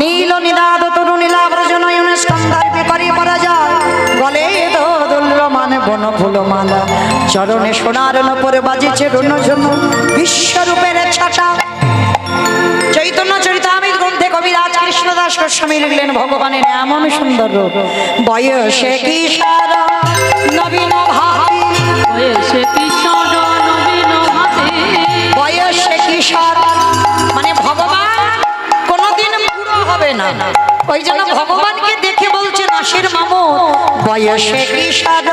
নীল নিদাদ তরু নীলাব্রজনয়ন স্কন্ধার্পে করি পরা যায়, গলে দোদুল্য মানে বন ফুল মালা, চরণে সোনার নপরে বাজিছে রুনঝুন, বিশ্বরূপের ছাটা। চৈতন্য চরিতামৃত গ্রন্থে কবিরাজ কৃষ্ণদাস গোস্বামী লিখলেন ভগবানের এমন সুন্দর রূপ। বয়সে কিশোর নবীন ভাবি, বয়সে কিশোর নবীন ভাবে, বয়সে কিশোর মানে ভগবান কোনোদিন বুড়ো হবে না। ওই জন্য ভগবানকে দেখে বলছে নাসির মামু, বয়সে কিশোর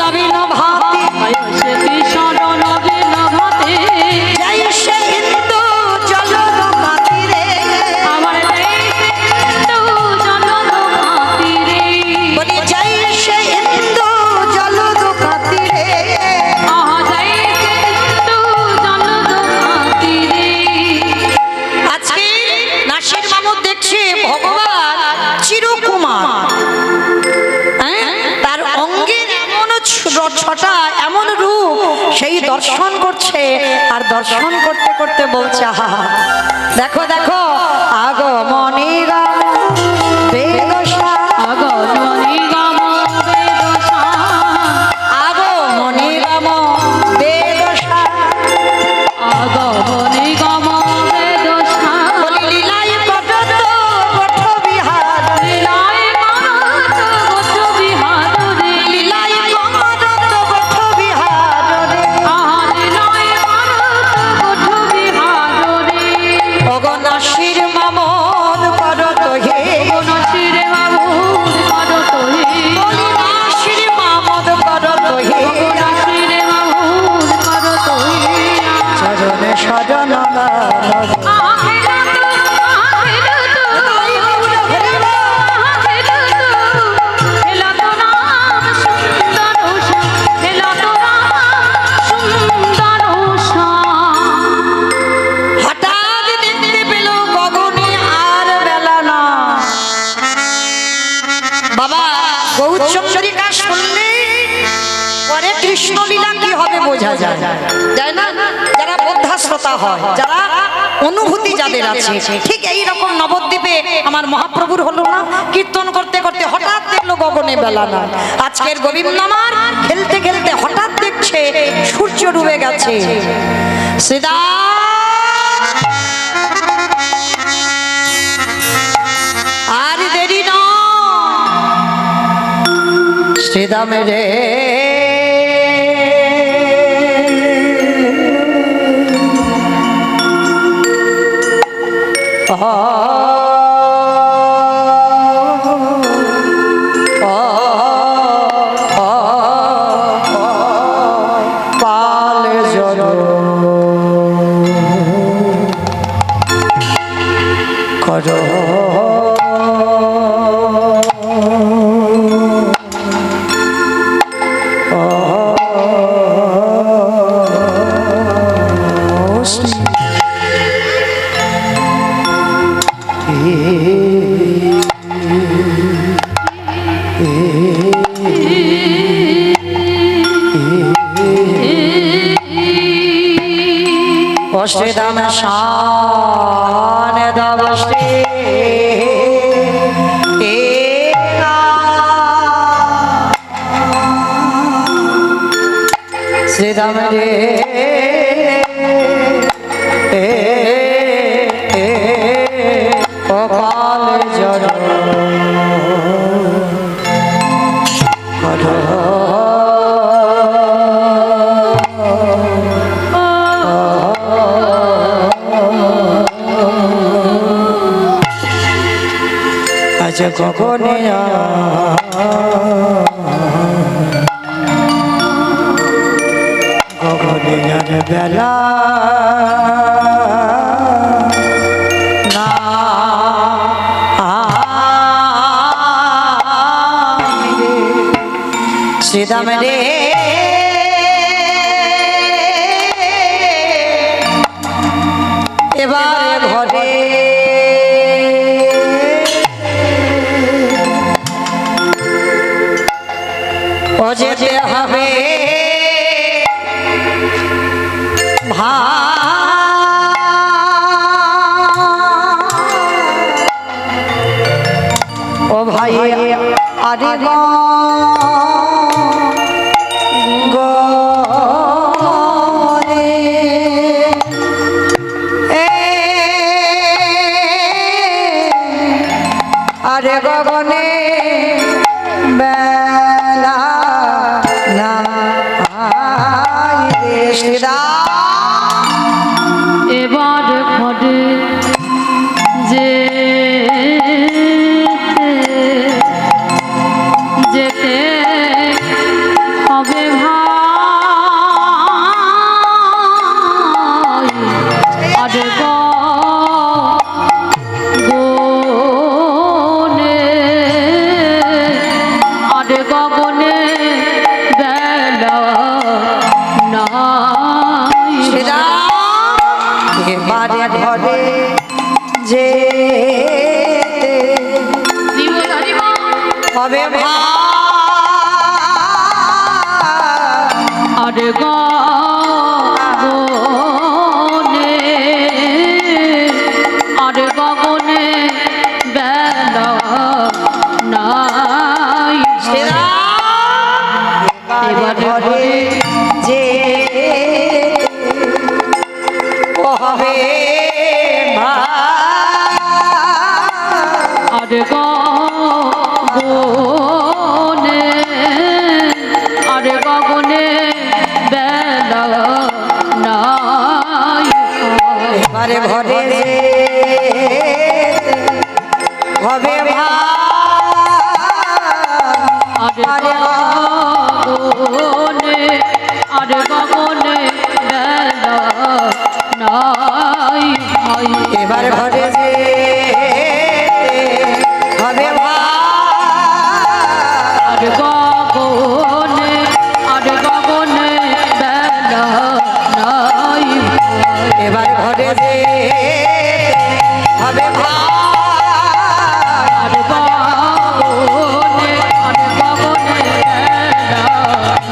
নবীন ভাবি, বয়সে কিশোর নবীন ভাবে, জয় সে হিন্দু জল তীরে, আমার হিন্দু জনমাতিরে, বলি জয় সে হিন্দু জল তীরে। জয় হিন্দু জনমাতিরে। আজকে নাসির মামু দেখছে ভগবান চিরকুমার, হ্যাঁ, তার অঙ্গের এমন ছটা এমন রূপ, সেই দর্শন করছে, আর দর্শন করতে করতে বলছে আহা, দেখো দেখো আগমনী রাম বেদশা, আগমনী রাম বেদশা, আগমনী রাম বেদশা, আগমনী রাম বেদশা, বলি লীলাই কটত পঠ বিহার, লীলাই মানত গোত্র বিহার রে, লীলাই কটত পঠ বিহার রে। লীলাই মানত গোত্র বিহার রে, অগনাশির মামন করত হে, নাসির মামুদ করত হে, বলি নাসির মামন করত হে, নাসির মামুদ করত হে। চরণে সজন হঠাৎ দেখতে পেল গগনে আর বেলা না। বাবা গৌরচন্দ্রিকা শুনলে পরে কৃষ্ণলীলা কি হবে বোঝা যায়, যায় না? যারা বোদ্ধা শ্রোতা হয়, যারা অনুভূতি যাদের আছে, ঠিক এই রকম নবদ্বীপে আমার মহাপ্রভুর হলো না, কীর্তন করতে করতে হঠাৎ দেখলো গগনে বেলা না। আজকের গোবিন্দমার খেলতে খেলতে হঠাৎ দেখছে সূর্য ডুবে গেছে। শ্রীদা আর দেরি না, শ্রীদাম রে করো শ্রীদাম শান দবশ্রী শ্রীদাম রে অকাল জল আজ কখনে কখনে বেলা না শ্রীদাম রে এবার ঘরে ও যেতে হবে ও ভাই আরে আরে গগনে বেলা না এবার ঘরে যে যেতে হবে ভাই আরে গগনে আরে গগনে বেলা নাই এবারে ঘরে যে হবে আরে গগনে আরে গগনে বেলা নাই এবারে ঘরে যে হবে আরে গগনে আরে গগনে বেলা নাই এবারে ঘরে যে হবে আরে গগনে আরে গগনে বেলা নাই এবারে ঘরে যে হবে আরে গগনে বেলা নাই এবারে ঘরে যে হবে আরে গগনে বেলা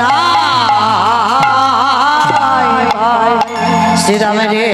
নাই শ্রীরাম রে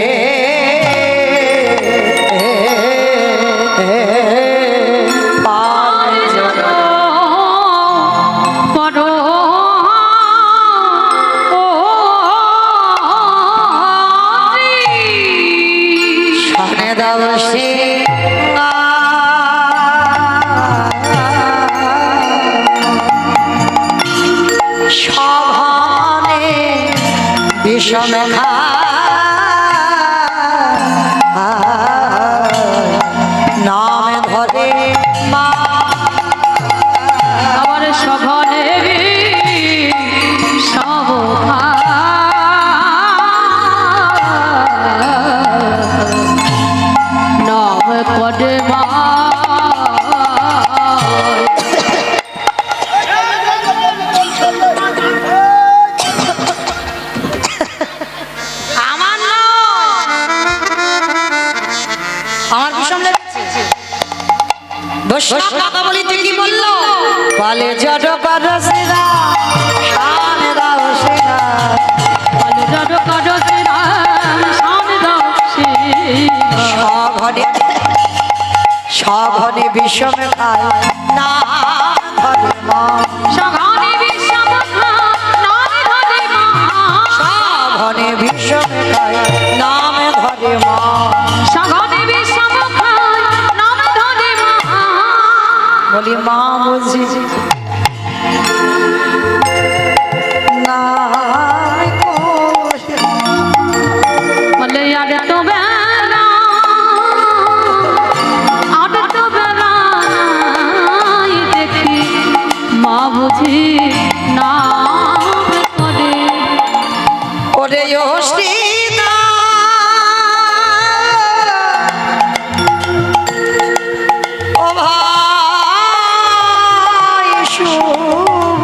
বৈষ্ণব কথা বলি তুই কি বললো বলে জড় কর সিরা শান দাও সিরা বলে জড় কর সিরা শান দাও সিরা সঘনে বিষমে খায় না ধরে মা সঘনে বিষমে খায় না ধরে মা সঘনে বিষমে খায় নাম ধরে মা সঘনে বিষমে খায় নাম ধরে মা বলি মা বুঝি না বলে আর তো বেলা আর তো বেলা দেখি মা বুঝি না করে ওরে ও শ্রীদা ও ভাই শুভ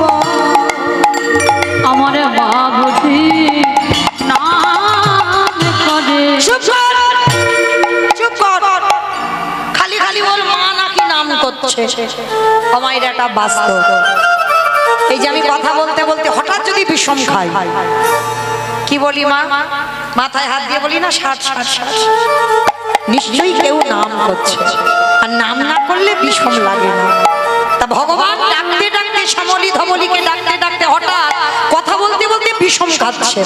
আমার মা বুঝি না করে চুপ কর চুপ কর খালি খালি ওর মা নাকি নাম করছে আমার এটা বাস্তব এই যে আমি কথা বলতে বলতে হঠাৎ যদি বিষম খাই কি বলি মা মাথায় হাত দিয়ে বলি না 60 নিশ্চয়ই কেউ নাম করছে আর নাম না করলে বিষম লাগে না তা ভগবান ডাকতে ডাকতে শ্যামলী ধমলীকে ডাকতে ডাকতে হঠাৎ কথা বলতে বলতে বিষম খাচ্ছে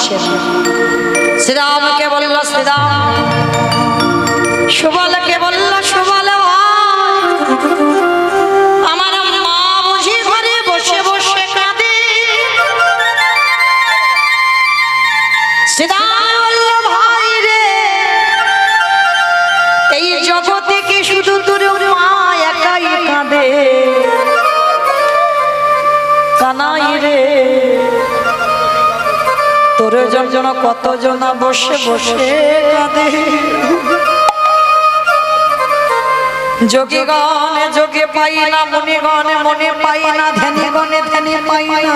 শ্রীরামকে বলল শ্রীরাম সুবলকে বলল সুবল আমার মা বুঝি ঘরে বসে বসে কাঁদে শ্রীরাম বলল ভাই রে এই জগতে কি শুধু তোর মা একাই কাঁদে কানাই রে তোর জন্য কতজন বসে বসে কাঁদে যোগে গণে যোগে পাই না মনে গণে মনে পাই না ধ্যানে গণে ধ্যানে পাই না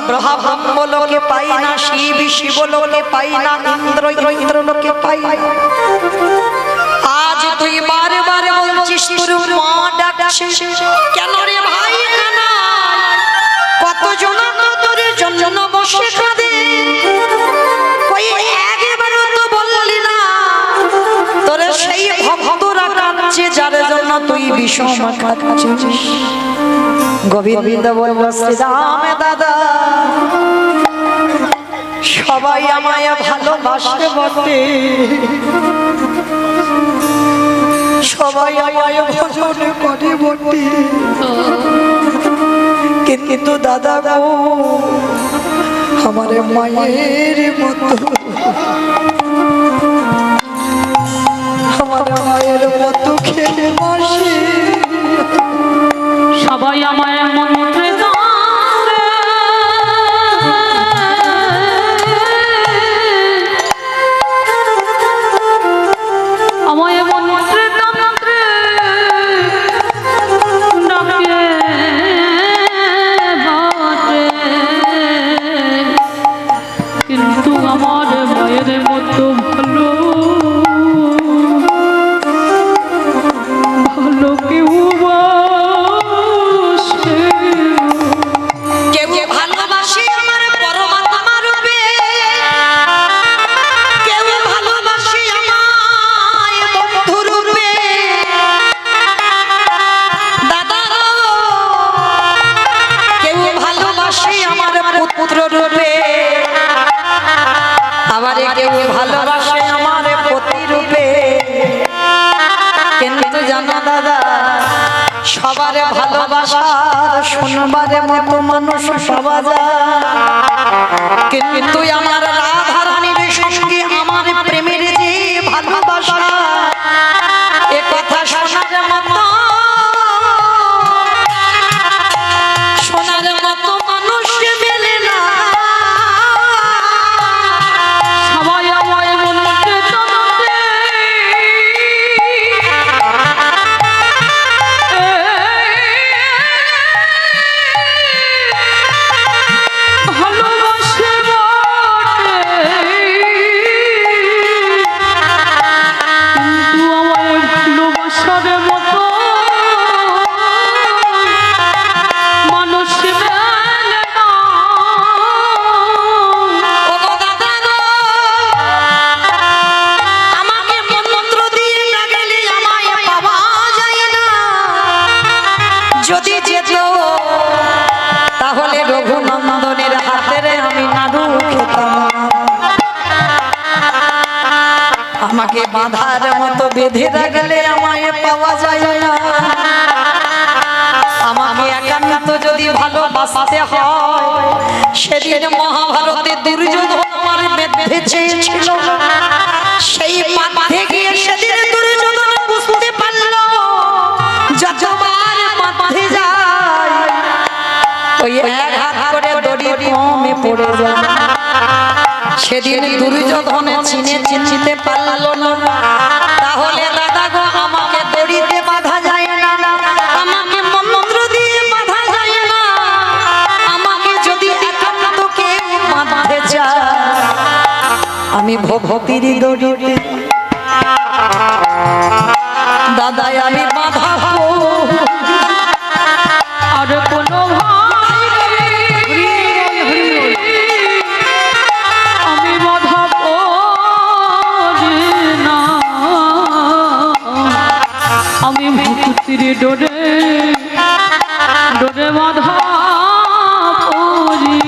ব্রহ্মা ব্রহ্ম লোকে পাই না শিব শিব লোকে পাই না ইন্দ্র ইন্দ্র লোকে পাই না আজ তুই বারবার বলছিস তোর মা ডাকছে কেন রে ভাই কানা কতজন তোর জন্য বসে কাঁদে কই একবারও তো বললি না তোর সেই ভক্তরা কাঁদছে যার জন্য তুই বিষম খাচ্ছিস গোবিন্দ বলল শ্রীরাম দাদা সবাই আমায় ভালোবাসে বটে সবাই আমায় ভজন করে বটে কিন্তু দাদা গো আমার মায়ের মতো আমার মায়ের মতো খেলে বসে সবাই আমায় মন্ত্রে আমায় মন্ত্রে তন্ত্রে ডাকে বাটে কিন্তু আমার মায়ের মতো ভালো ভালো কেউ কেউ ভালোবাসে আমার পরমাত্মা রূপে কেউ ভালোবাসে আমায় বন্ধু রূপে দাদা কেউ ভালোবাসে আমার পুত্র রূপে আবার কেউ ভালোবাসে আমার পতি রূপে কিন্তু জানো দাদা সবার ভালোবাসার শুনবারে মতো মানুষ পাওয়া যায় কিন্তু আমার রাধা রানীর সঙ্গে আমার প্রেমের যে ভালোবাসা এ কথা শোনার মতো মানুষ মেলে না সবাই আমায় মন্ত্রে তন্ত্রে ভালোবাসে বটে কিন্তু আমায় রঘুনন্দনের হাতের আমি নাড়ু খেতাম না। আমাকে বাঁধার মতো বেঁধে রাখলে আমায় পাওয়া যায় না। আমাকে একান্ত যদি ভালোবাসতে হয়, সেদিন মহাভারতে দুর্যোধন আমার বেঁধে চেয়েছিল। সেই বাঁধে গিয়ে সেদিন দুর্যোধন বুঝতে পারল যতবার বাঁধে যায় ওই এক হাত করে দড়ি কমে পড়ে যায়। সেদিন দুর্যোধন চিনতে পারল না। তাহলে দাদা গো, আমাকে দড়িতে বাঁধা যায় না, আমাকে মন্ত্র দিয়ে বাঁধা যায় না। আমাকে যদি একান্ত কেউ বাঁধতে চায়, আমি ভক্তির দড়িতে দাদাই আমি বাঁধাবো। আর কোনো আমি বাধা পড়ি না, আমি ভক্তির ডোরে ডোরে বাধা পড়ি।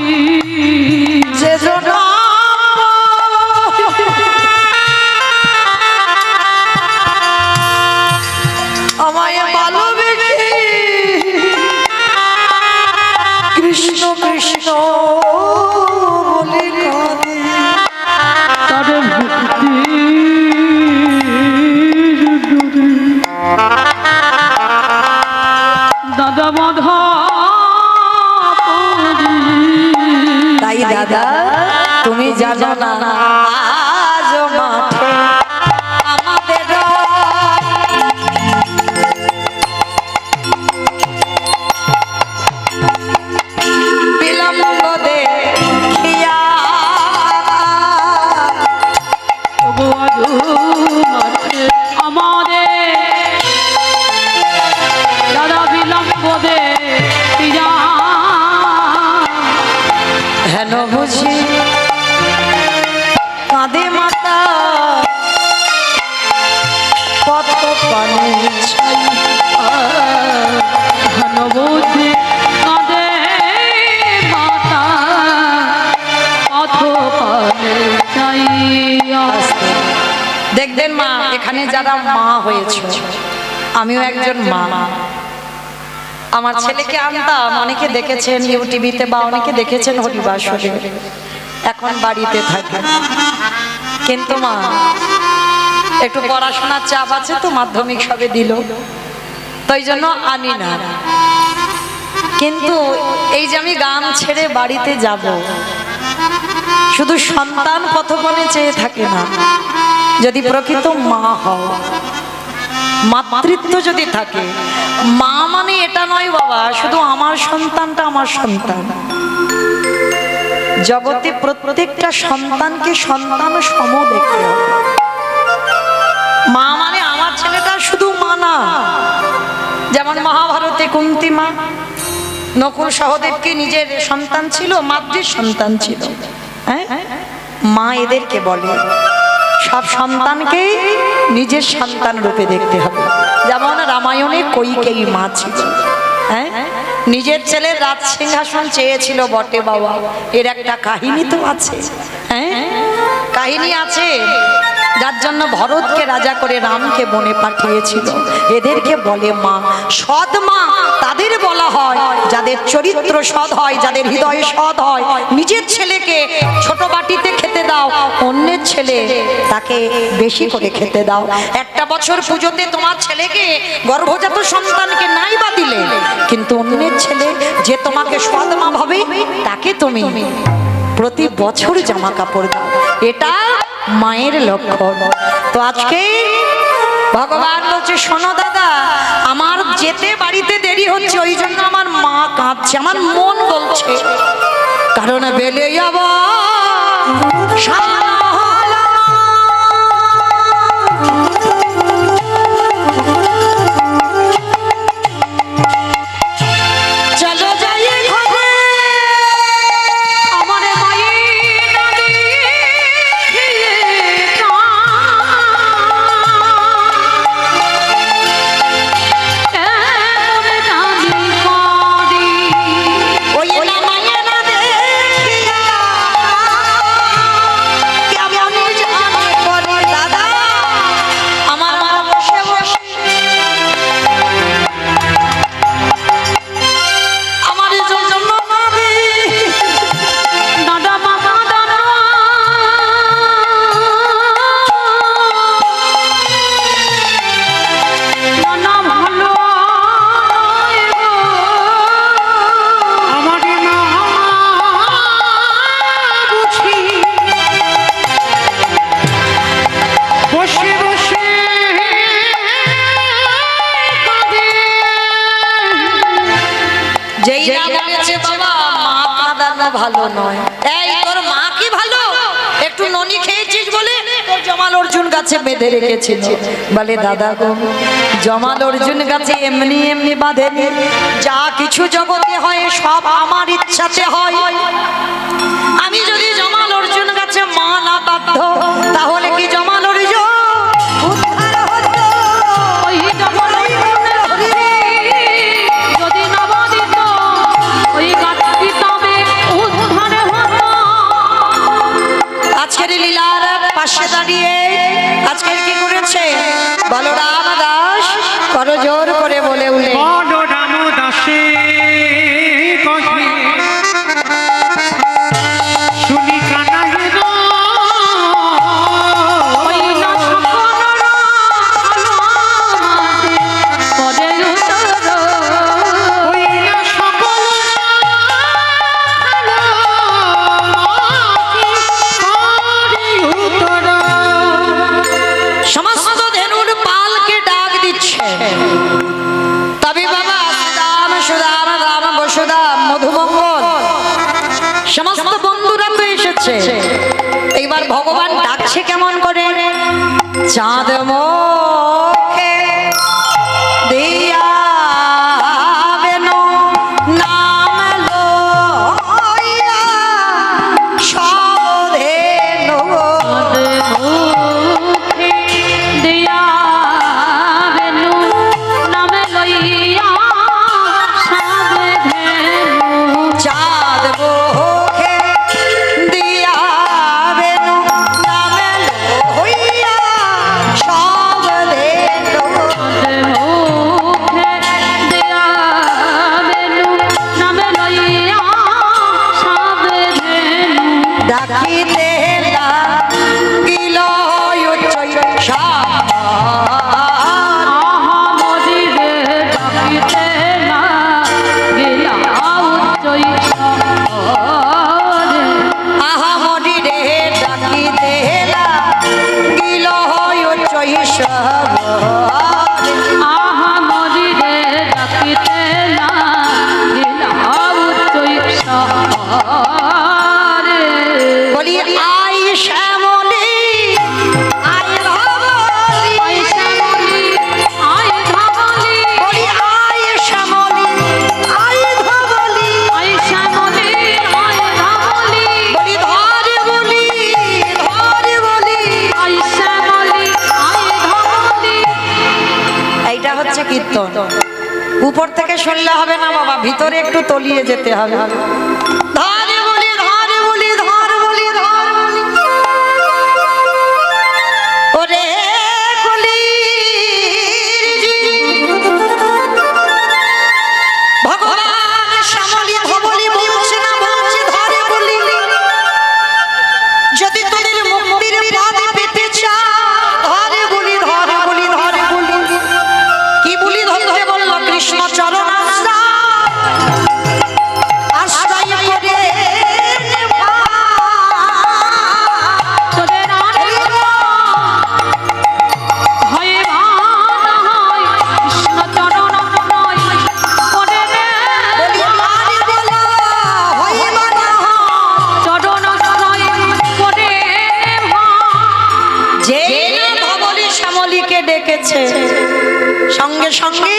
যে জন্য আমায় ভালোবেসে কৃষ্ণ কৃষ্ণ বলে কাঁদে, তার ভক্তির ডোরে দাদা বাধা পড়ি। তাই দাদা তুমি জানো না, আজ মাঠে আমাদের বিলম্ব দেখিয়া তবু আজ মাঠে আমাদের দাদা বিলম্ব দেখিয়া হেন বুঝি কাঁদে মাতা পথ পানে ছাই। ঘনবুদ্ধি কাঁদে মাতা পথ পানে চাইয়া। দেখবেন মা, এখানে যারা মা হয়েছে, আমিও একজন মা। আমার ছেলেকে আনতাম, অনেকে দেখেছেন ইউটিভিতে বা অনেকে দেখেছেন হরিবাসরে, এখন বাড়িতে থাকে। কিন্তু মা একটু পড়াশোনার চাপ আছে তো, মাধ্যমিক সবে দিল, তাই জন্য আনি না। কিন্তু এই যে আমি গান ছেড়ে বাড়িতে যাব, শুধু সন্তান পথপনে চেয়ে থাকে না। যদি প্রকৃত মা হও, মাতৃত্ব যদি থাকে, মা মানে এটা নয় বাবা শুধু আমার সন্তানটা আমার সন্তান। জগতে প্রত্যেকটা সন্তানকে সন্তান সম দেখতে হবে। মা মানে আমার ছেলেটা শুধু মা না। যেমন মহাভারতে কুন্তী মা নকুল সহদেবকে নিজের সন্তান ছিল, মাতৃ সন্তান ছিল। হ্যাঁ, মা এদেরকে বলে সব সন্তানকে নিজের সন্তান রূপে দেখতে হবে। যেমন রামায়ণে কৈকেয়ী মা ছিল, হ্যাঁ, নিজের ছেলের রাজ সিংহাসন চেয়েছিল বটে বাবা, এর একটা কাহিনী তো আছে। হ্যাঁ, কাহিনী আছে, যার জন্য ভরতকে রাজা করে রামকে বনে পাঠিয়েছিল। এদেরকে বলে মা। সৎ মা তাদের বলা হয় যাদের চরিত্র সৎ হয়, যাদের হৃদয় সৎ হয়। নিজের ছেলেকে ছোট বাটিতে খেতে দাও, অন্যের ছেলে তাকে বেশি করে খেতে দাও। একটা বছর পুজোতে তোমার ছেলেকে গর্ভজাত সন্তানকে নাই বা দিলে, কিন্তু অন্যের ছেলে যে তোমাকে সৎ মা ভাবে তাকে তুমি প্রতি বছর জামা কাপড় দাও। এটা মায়ের লক্ষণ। তো আজকে ভগবান বলছে, শোনো দাদা, আমার যেতে বাড়িতে দেরি হচ্ছে, ওই জন্য আমার মা কাঁদছে, আমার মন বলছে, কারণ বেলে যাব চলো যাই ঘরে, আমার মায়ের নামে ওই না মায়ের ভালো নয়। এই তোর মা কি ভালো? একটু ননি খেয়েছিস বলে তোর জমাল অর্জুন গাছে বেঁধে রেখেছিল। বলে দাদা গো, জমাল অর্জুন গাছে এমনি এমনি বাঁধে, যা কিছু জগতে হয় সব আমার ইচ্ছাতে হয়। আমি যদি জমাল অর্জুন গাছে মা না বাধ্য, তাহলে কি জমাল অর্জুন উদ্ধার হতো? ওই জমাল অর্জুনের গাছে যদি না বাঁধিত, ওই গাছটি তবে উদ্ধার হতো। আজকের লীলার পাশে দাঁড়িয়ে আজকের কি করেছে বলরাম দাস করজোর করে বলে উঠে, বলরাম দাসে কহে শুনি কানাইয়ের ওই না সকলরা ভালোবাসে করে উত্তর। ওই না সকল করি উত্তর। সমস্ত ধেনুর পালকে ডাক দিচ্ছে। তবে বাবা রাম সুদাম রাম বসুদাম মধুমঙ্গল সমস্ত বন্ধুরা তো এসেছে। এইবার ভগবান ডাকছে কেমন করে? চাঁদ মুখে দিয়া বেনু নাম লইয়া সব ধেনু মুখে দিয়া বেনু নামে লইয়া সাবে ধেনু। চাঁদ মুখে দিয়া বেনু নামে লইয়া সব ধেনু মুখে দিয়া বেনু নামে লইয়া সাবে ধেনু। ডাকিতে লাগিল উচ্চৈ সার। আহা মদিরে ডাকিতে না গেলা উচ্চৈ শহরে। আহামরি রে ডাকিতে লাগিল উচ্চৈ সার। আহা মদিরে ডাকিতে না গেলা উচ্চৈ শহরে। বলি আই শ্যামলি আই ধবলি, আই শ্যামলি আই ধবলি, বলি আই শ্যামলি আই ধবলি, আই শ্যামলি আই ধবলি, বলি ধরে বলি আই শ্যামলি আই ধবলি। এইটা হচ্ছে কীর্তন। উপর থেকে শুনলে হবে না বাবা, ভিতরে একটু তলিয়ে যেতে হবে। ধরে বলি ধর বলি ধর বলি ধর বলি, ওরে কলির জি, ভগবান শ্যামলি ধবলি বলছে না, বলছে ধরে বলি। যদি তোদের মুক্তির পথ পেতে চাও, ধরে বলি ধরে বলি ধরে বলি। কি বলি ধরতে বলল? কৃষ্ণ চরণ আশ্রয় করে তোদের আনন্দ হয় ভান হয়, কৃষ্ণ চরণ আশ্রয় করে নে। বলি আরে বলা হইবা না। চরণ আশ্রয় করে নে ভান। যে না ধবলি শ্যামলীকে ডেকেছে, সঙ্গে সঙ্গে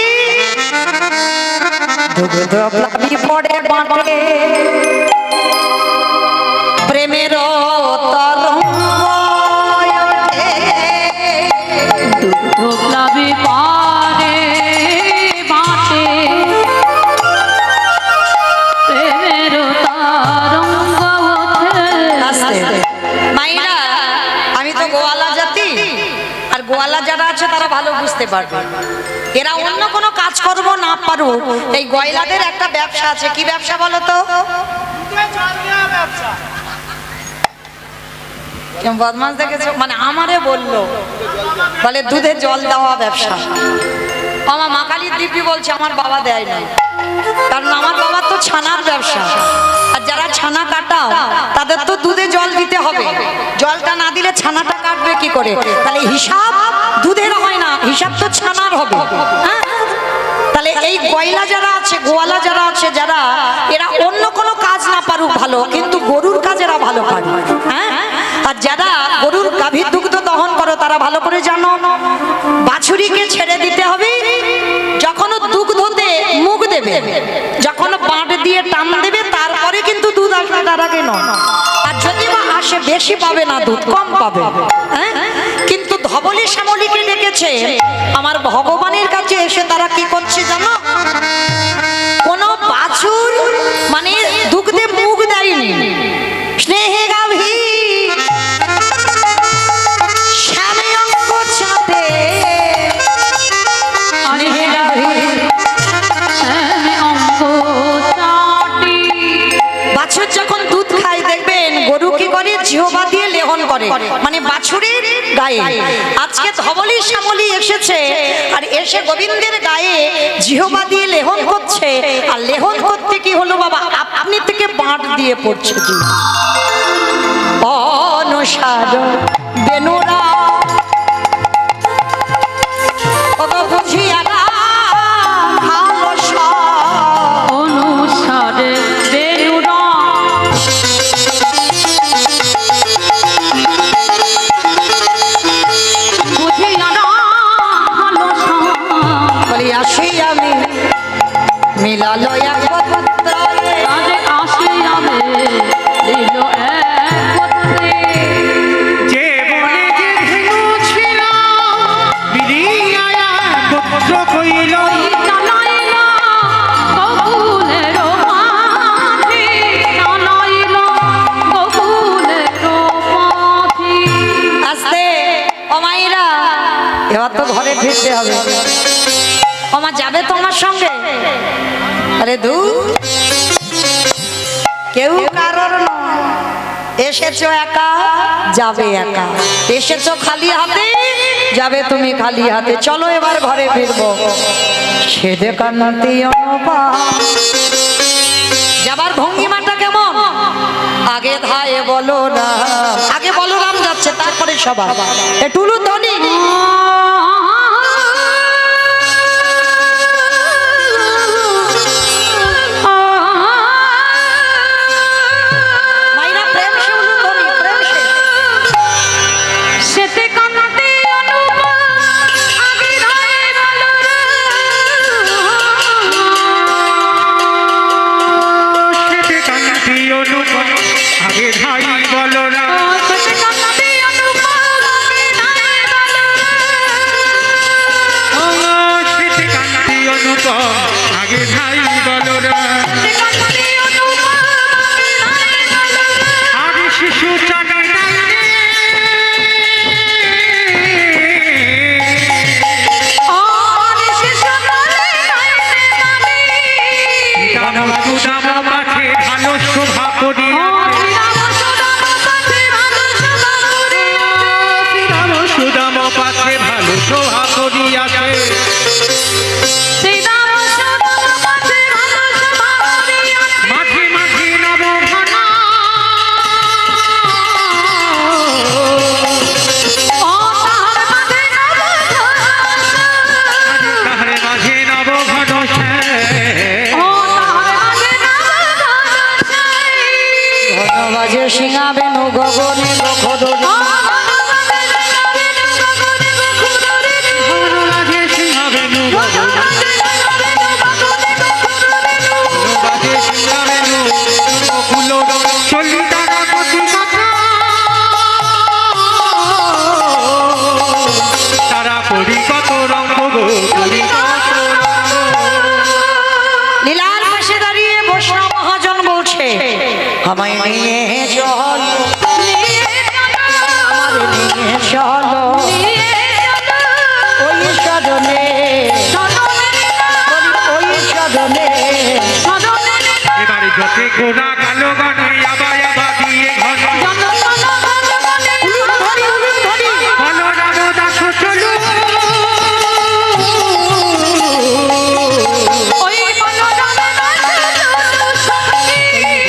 দুগ্ধপ্লাবী পড়ে বাঁটে প্রেমের তরঙ্গ ওঠে। দুগ্ধপ্লাবী পারে বাটে প্রেমের তরঙ্গ ওঠে। আস্তে। মাইরা, আমি তো গোয়ালা জাতি, আর গোয়ালা যারা আছে তারা ভালো বুঝতে পারবে। এরা অন্য কোনো কাজকর্ম না পারুক, এই গয়লাদের একটা ব্যবসা আছে। কি ব্যবসা বলো তো? কেমন বদমাস দেখেছো? মানে আমারে বললো, বলে দুধে জল দেওয়া ব্যবসা। আমার মা কালীর দিব্যি বলছে আমার বাবা দেয় না, কারণ আমার বাবার তো ছানার ব্যবসা। আর যারা ছানা কাটাও তাদের তো দুধে জল দিতে হবে, জলটা না দিলে ছানাটা কাটবে কি করে? তাহলে হিসাব দুধের হয় না, হিসাব তো ছানার হবে। হ্যাঁ, তাহলে এই গয়লা যারা আছে, গোয়ালা যারা আছে, যারা এরা অন্য কোনো কাজ না পারুক ভালো, কিন্তু গরুর কাজ এরা ভালো পারে। হ্যাঁ, আর যারা গরুর গাভীর দুগ্ধ দহন করো তারা ভালো করে জানো, বাছুরিকে ছেড়ে দিতে হবে যখন ও দুগ্ধতে মুখ দেবে, যখন বাঁট দিয়ে টান দেবে তারপরে কিন্তু দুধ আসবে, তার আগে নয়। আর যদি বা আসে বেশি পাবে না, দুধ কম পাবে। হ্যাঁ, কিন্তু ধবলি শ্যামলীকে ডেকেছে আমার ভগবানের কাছে এসে তারা কি করছে জানো, কোন বাছুর মানে দুগ্ধে মুখ দেয়নি, স্নেহে গাভী শ্যামে অঙ্গ চাঁদে, স্নেহে গাভী বাছুর যখন দুধ খায় দেখবেন গরু কি করে, জিহ্বা দিয়ে লেহন করে, মানে বাছুরের গায়ে। আজকে ধবলি শ্যামলী এসেছে আর এসে গোবিন্দের গায়ে জিহ্বা দিয়ে লেহন করছে, আর লেহন করতে কি হলো বাবা, আপনি থেকে বাঁট দিয়ে পড়ছে দুধ। অনুসার বেনুরা বুঝিয়া না ভালো সব, অনুসারে বেনুরা বুঝিয়া না ভালো সব। বলি আসি আমি মিলালো একত্রে, কাজে আসে যাবে দিল একত্রে। যে বনে যে ধেনু ছিল মিলিয়া একত্র কইল, চালাইলা গোকুলের মাঝি, চালাইলা গোকুলের মাঝি। আস্তে ও মাইরা, এবার তো ঘরে ফিরতে হবে। ওমা যাবে তোমার সঙ্গে? আরে দু কেউ কারোর নয়, এসেছো একা যাবে একা, এসেছো খালি হাতে যাবে তুমি খালি হাতে। চলো এবার ঘরে ফিরবো। সেদে কান্তি অনুপা, যাবার ভঙ্গিমাটা কেমন, আগে ধায়ে বলো না, আগে বলরাম যাচ্ছে তারপরে সবাই টুলু ধ্বনি। মাইরা প্রেম সে উলু ধ্বনি, প্রেম সে। সেতে কান্তি অনুপা, আগে ধায়ে বলো না। সেতে কান্তি অনুপম আগে ধাই বলো না, সেতে কান্তি অনুপা, আগে ধায়ে বলো না। ও সেতে কান্তি অনুপম আগে ধাই বলো না, সেতে কান্তি অনুপা, আগে ধায়ে বলো না। আগে শিশু চানে নাইরে, আর শিশু বলে নাইতে নামি। দাম সুদাম পাঠে ভালো শোভা করিয়া, দাম সুদাম পাঠে ভালো শোভা করিয়াছে, মাঝে মাঝে নবঘনা, তাহারে মাঝে নবঘন সে, বাজে সিংহা বেনু গগনে গখদরি, ভবন মাঝে সিংহাবেনু ভবন বাজে সিংহাবেনু বকুল চলি তারা কতি কথা, তারা করি কত রঙ্গ গো, করি কত রঙ্গ। লীলার পাশে দাঁড়িয়ে বৈষ্ণব মহাজন বলছে, আমায় নিয়ে চল, আমার নিয়ে চলো ওই সদনে, ওই সদনে। এবারে যতে গোনা কালো গানে আবা আবা দিয়ে ঘন, বলো রাম দাস চলু,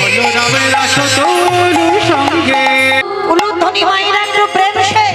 বলো রামের আস তোর সঙ্গে। উলুধ্বনি মাইরা একটু প্রেম সে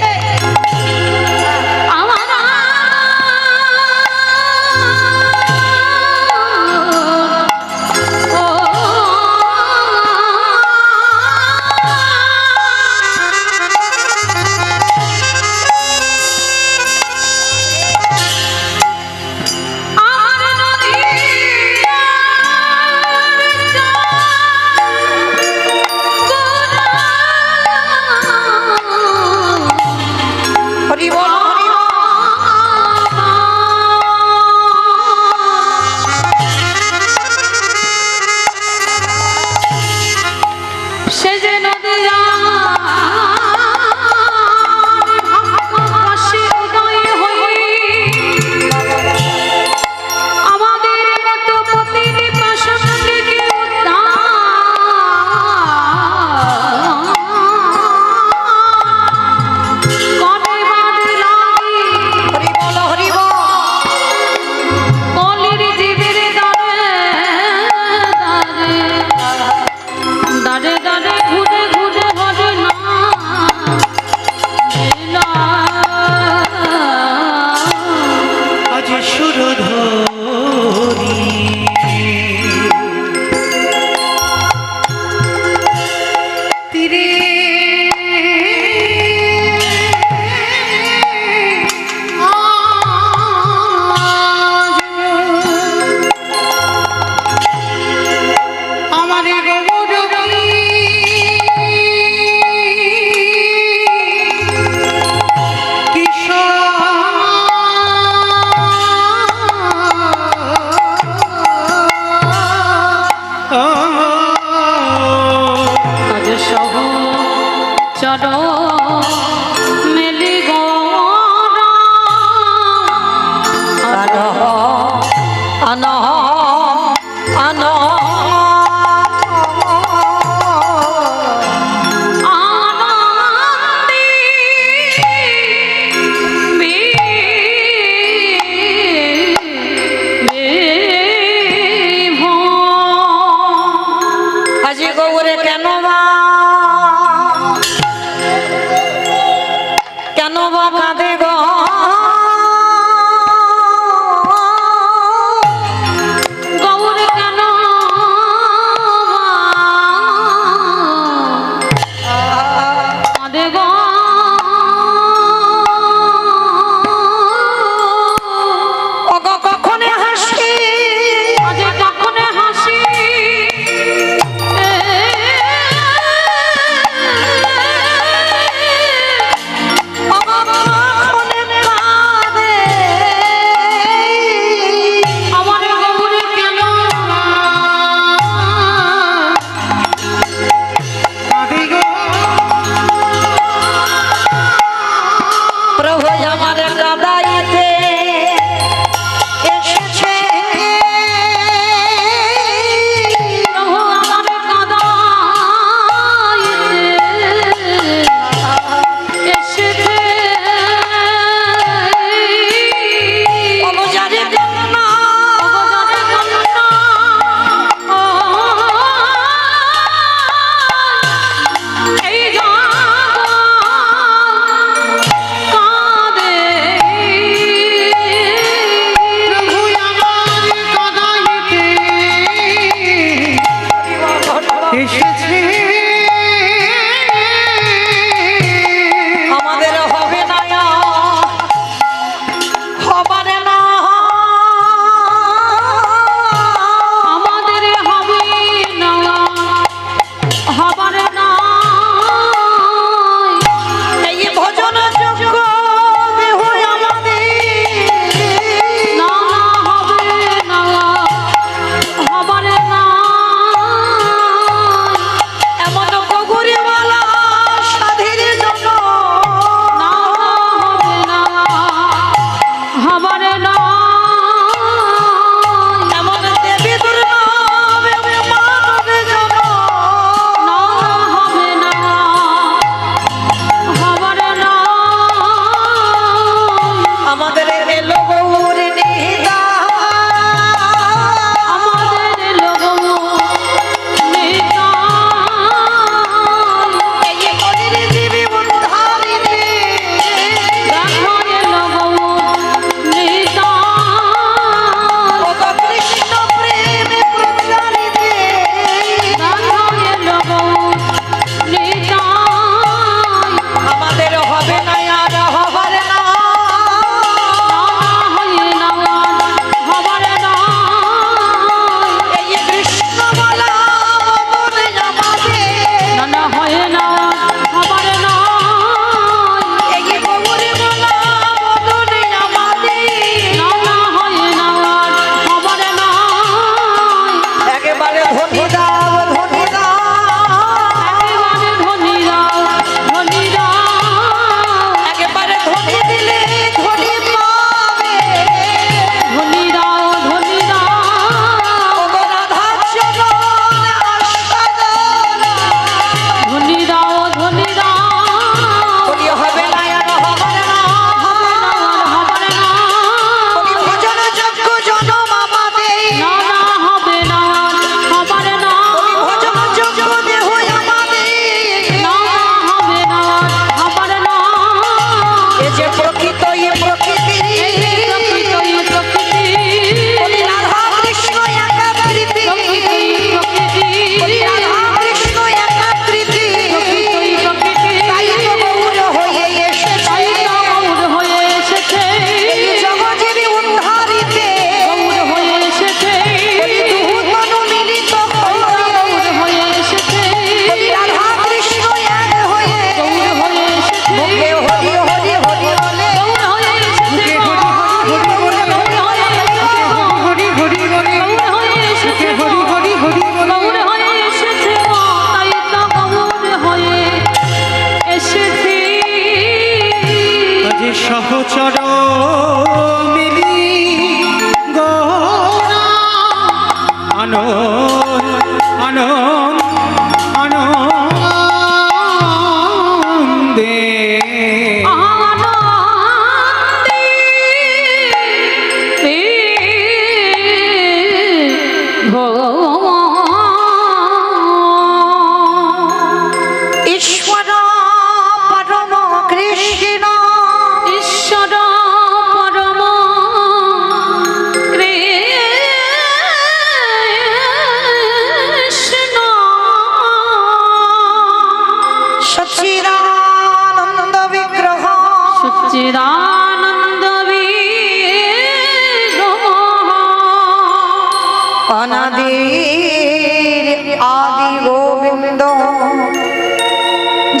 অনাদির আদি গোবিন্দ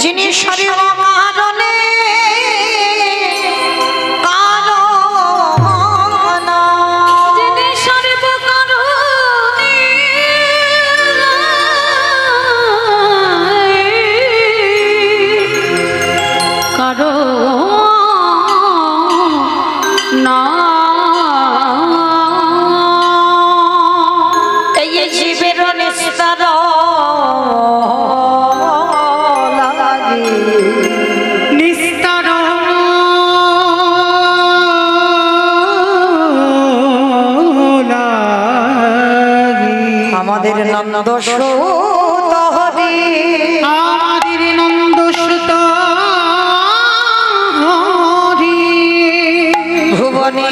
যিনি সর্ব কারণে আমাদের নন্দ সুত হরি আমাদের নন্দ সুত হরি ভুবনে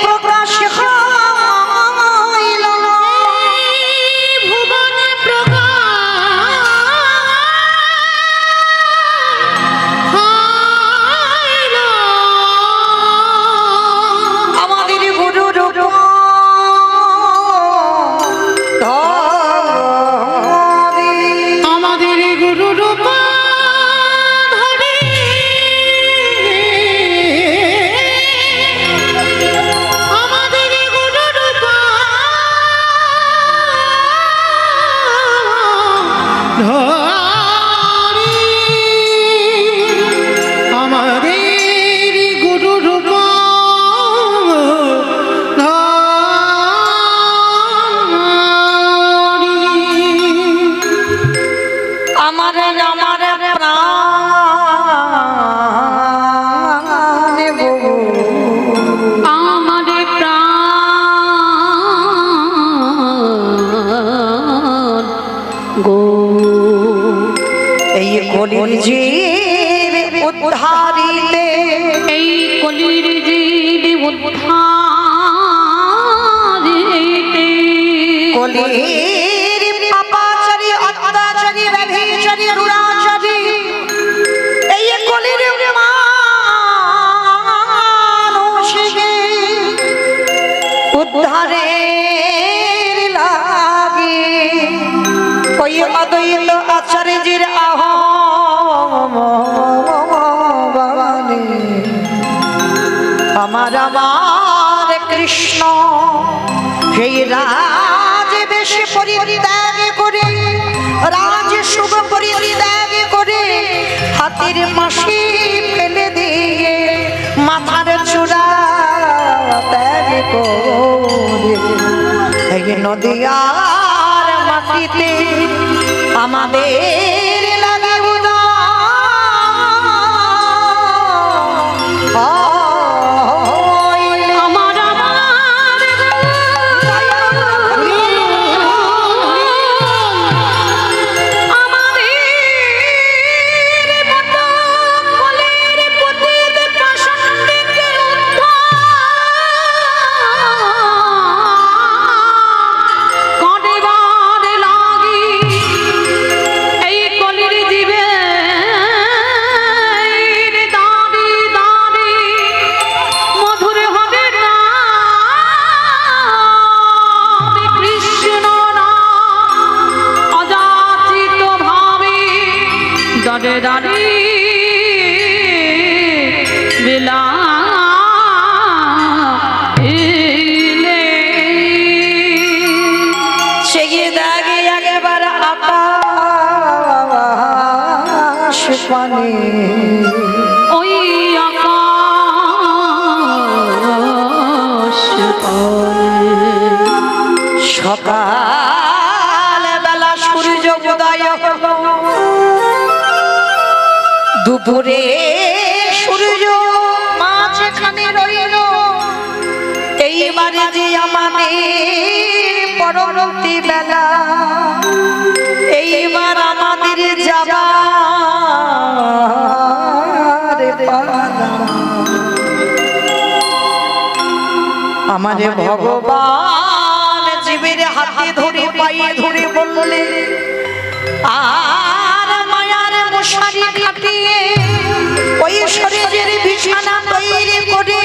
প্রকাশ হইল ভুবনে প্রকাশ হইল আমাদের গুরু রূপ আমাদের গুরু রূপ ধরি আমাদের গুরু রূপ ধরি আমাদের গুরু রূপ আমার আমার প্রাণ বহু আমার প্রাণ গো এই কলির জীব উদ্ধারিতে এই কলির জীব উদ্ধারিতে কলির পাপাচারী অত্যাচারী ব্যভিচারী দুরাচারী এই কলির মানুষকে উদ্ধারের লাগি ওই অদ্বৈত আচার্যের আহ্বানে আমার আমার কৃষ্ণ সেই রাজ বেশ পরিত্যাগ করে রাজ শুভ পরিত্যাগ করে হাতির মাসি ফেলে দিয়ে মাথার চূড়া ত্যাগ করে এই নদিয়ার মাটিতে আমাদের লাগে আমার আমার আমাদের মতো কলের পতিত পাষণ্ডকে উদ্ধার করিবার লাগি এই কলির জীবের দাঁড়ি দাঁড়ি মধুর হবে নাম কৃষ্ণ নাম অযাচিত ভাবে দাঁড়ে দাঁড়িয়ে বিলাইলে সেগিয়ে দাগে একবার আকাশ পানে ওই আকাশ পানে সকাল বেলা সূর্য উদয় হলো দুপুরে সূর্য মাঝখানে রইল এইবারে যে আমাদের পরবর্তী বেলা এইবার আমাদের যাবার পালা আমাদের ভগবান জীবের হাতে ধরে পায়ে ধরে বললে আর মায়ার মশারি খাটিয়ে ওই শরীরের বিছানা তৈরি করে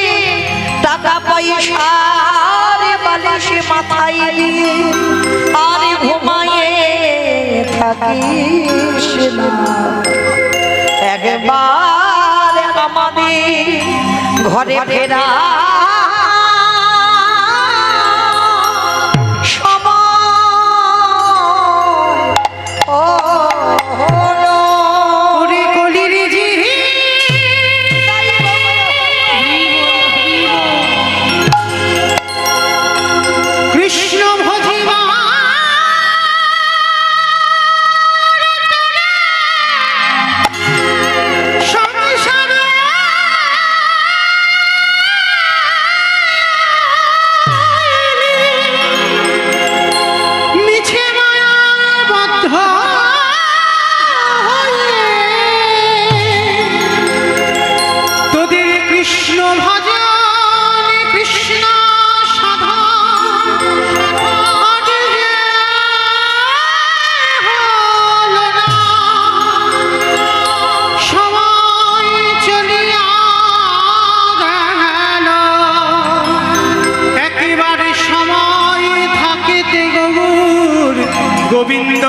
টাকা পয়সার বালিশে মাথায় দিয়ে আর ঘুমায়ে থাকিস না একবার আমাদের ঘরে ফেরা গোবিন্দ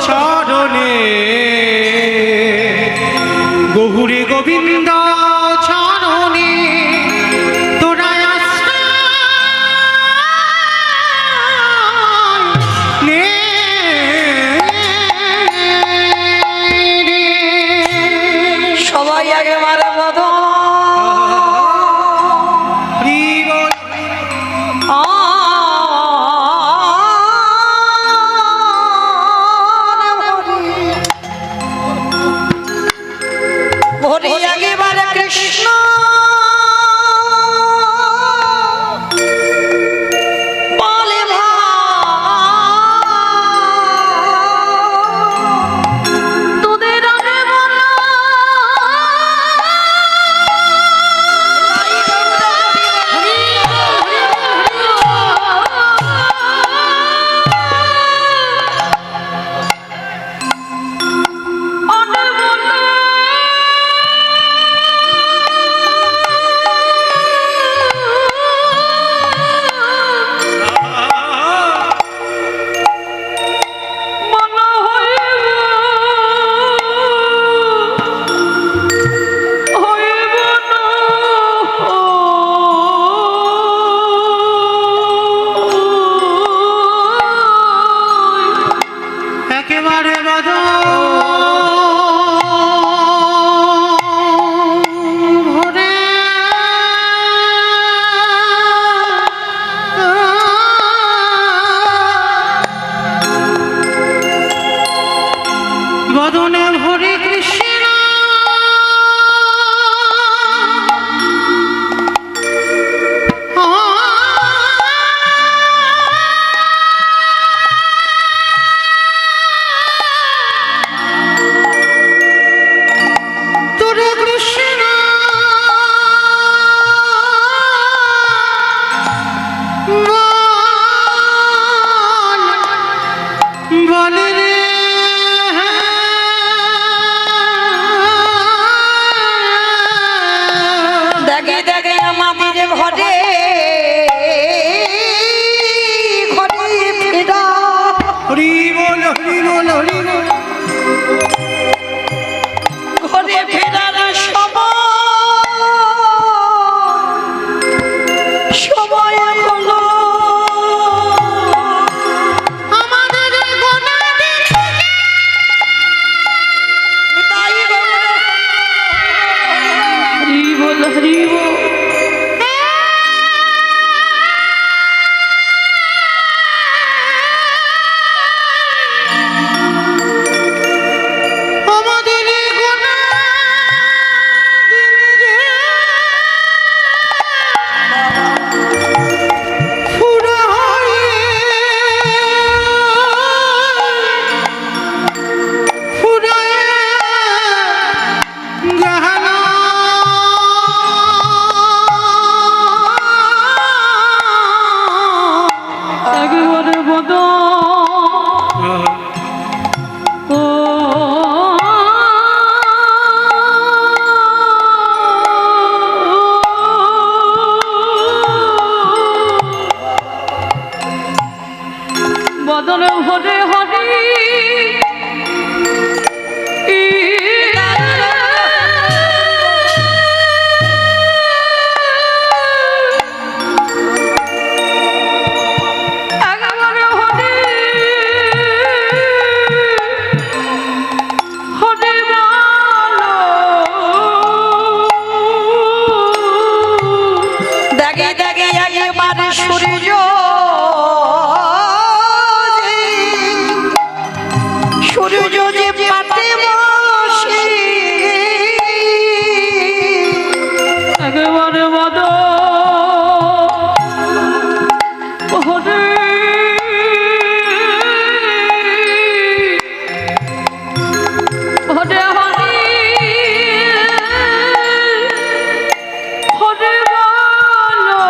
চরণে গহুরে গোবিন্দ চরণে তোরা নে সবাই একেবারে বলো কৃষ্ণ বলে তোদের আমি বদনে ভরে কৃষ্ণ তোরে কৃষ্ণ বলে রে দেখে দেখে আমাদের ঘরে ঘরে ফেরা হরি বল হরি বল হরি বল ঘরে ফেরার সময় হলো আমাদের গোনা তাই হরি বল হরি বল আমাদের গোনা দিন রে সূর্য সূর্য যে পাতে বসে একেবারে বদ ওরে ওরে হরি হরে বলো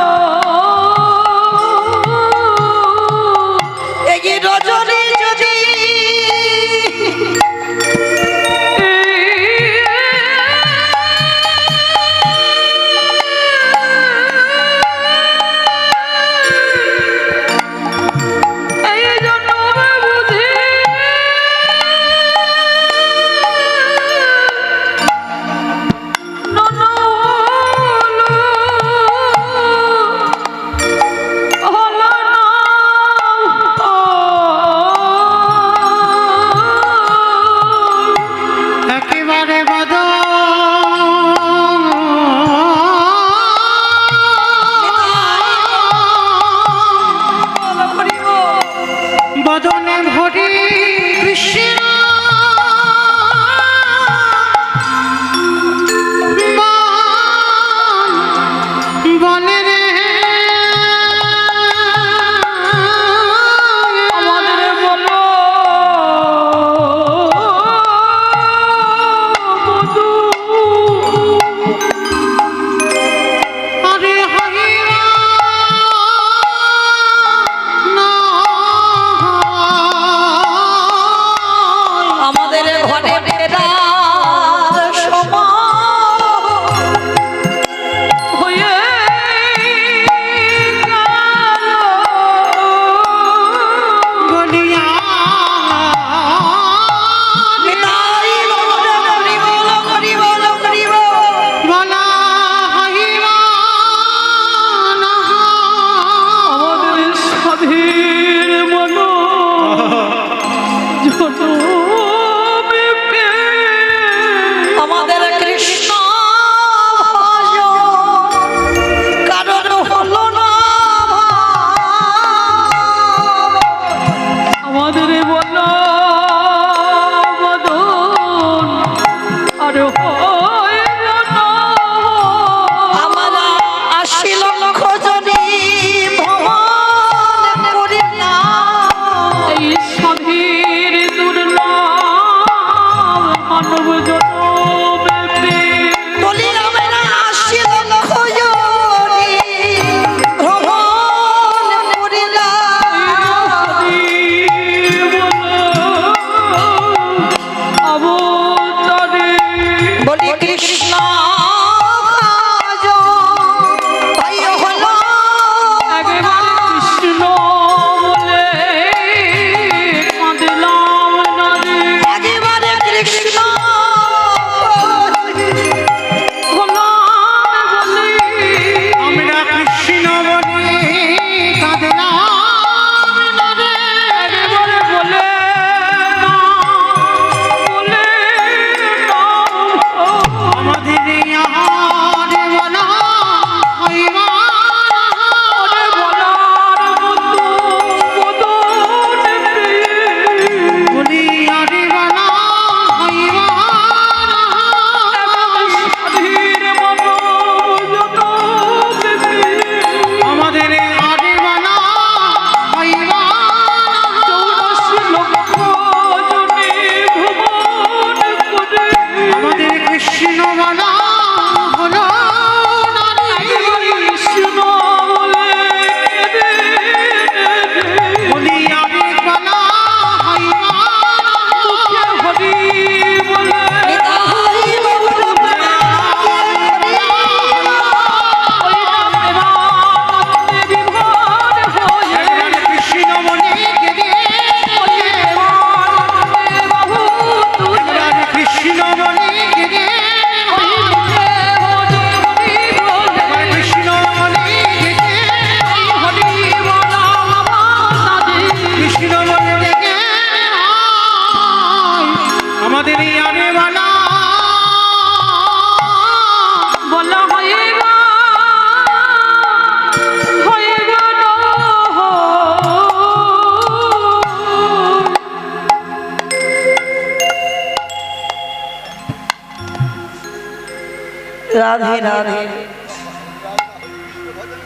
রাধে রাধে।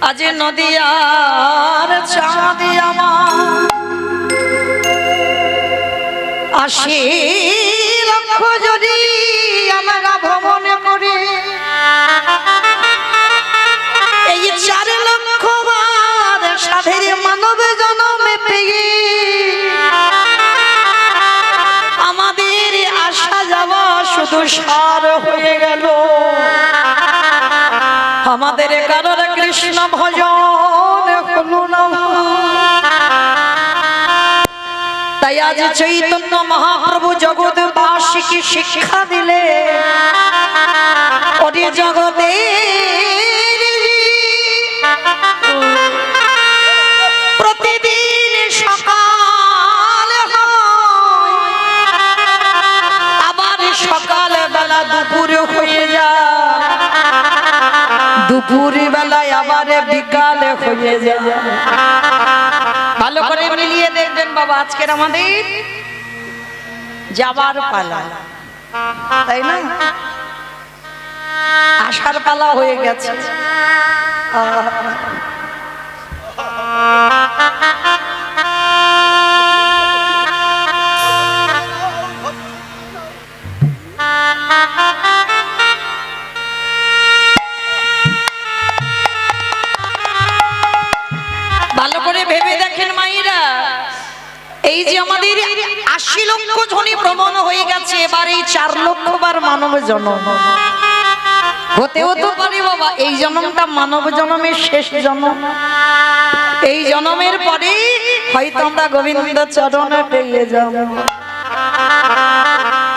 আজ নদিয়ার চাঁদ আমার ৮০ লক্ষ যদি আমরা ভ্রমণ করে এই ৪ লক্ষ বার সাধের মানব জন্মে পেয়ে আমাদের আসা যাওয়া শুধু সার হয়ে গেল। আমাদের কারোর কৃষ্ণ ভজন হলো না। তাই আজ চৈতন্য মহাপ্রভু জগৎবাসীকে শিক্ষা দিলে ওরে জগতে প্রতিদিন সকাল হয়, আবার সকাল বেলা দুপুর হয়ে যায়, দুপুর বেলায় আবার বিকাল হয়ে যায়। ভালো করে মিলিয়ে দেখবেন বাবা, আজকের আমাদের যাবার পালা, তাই না? আসার পালা হয়ে গেছে। ভালো করে ভেবে দেখেন মাইরা, এই যে আমাদের ৮০ লক্ষ জনই ভ্রমণ হয়ে গেছে, এবার এই ৪ লক্ষ বার মানব জন্ম হতেও তো পারে বাবা এই জন্মটা মানব জন্মের শেষ জন্ম। এই জন্মের পরে হয়তো আমরা গোবিন্দ চরণে পেয়ে যাব।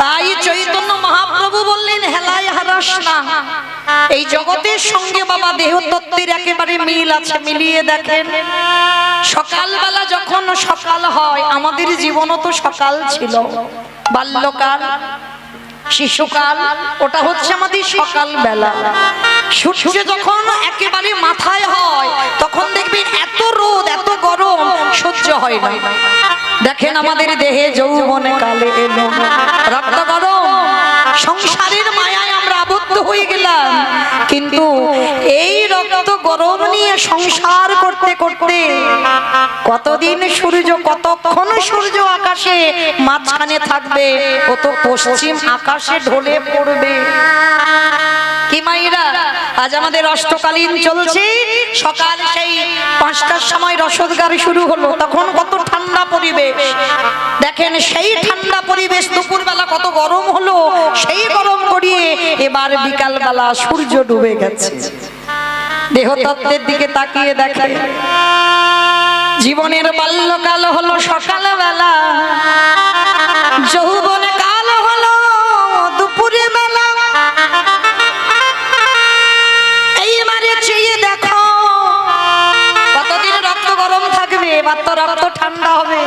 তাই চৈতন্য মহাপ্রভু বললেন হেলায় হারাস না। এই জগতের সঙ্গে বাবা দেহ তত্ত্বের একেবারে মিল আছে, মিলিয়ে দেখেন। সকালবেলা যখন সকাল হয়, আমাদের জীবনও তো সকাল ছিল, বাল্যকাল শিশুকাল, ওটা হচ্ছে আমাদের সকাল বেলা। সূর্য যখন একেবারে মাথায় হয় তখন দেখবেন এত রোদ এত গরম সহ্য হয় না। দেখেন আমাদের দেহে যৌবনে কালে এলো, রক্ত গরম, সংসারের মায়ায় আমরা আবদ্ধ হয়ে গেলাম। কিন্তু এই রক্ত গরম নিয়ে সংসার করতে করতে কতদিন সূর্য, কতক্ষণ সূর্য আকাশে মাঝখানে থাকবে, ও তো পশ্চিম আকাশে ঢলে পড়বে। কি মাইরা, আজ আমাদের অষ্টকালীন চলছে। সকাল সেই ৫টার সময় রসদ গাড়ি শুরু হলো, তখন কত ঠান্ডা পরিবেশ। দেখেন সেই ঠান্ডা পরিবেশ দুপুরবেলা কত গরম হলো, সেই গরম গড়িয়ে এবার বিকাল বেলা সূর্য ডুবে গেছে। দেহতত্ত্বের দিকে তাকিয়ে দেখে, জীবনের বাল্যকাল হলো সকালবেলা, যৌবনে কাল হলো দুপুরে বেলা। এইবারে চেয়ে দেখো কতদিন রক্ত গরম থাকবে, এবার তো রক্ত ঠান্ডা হবে।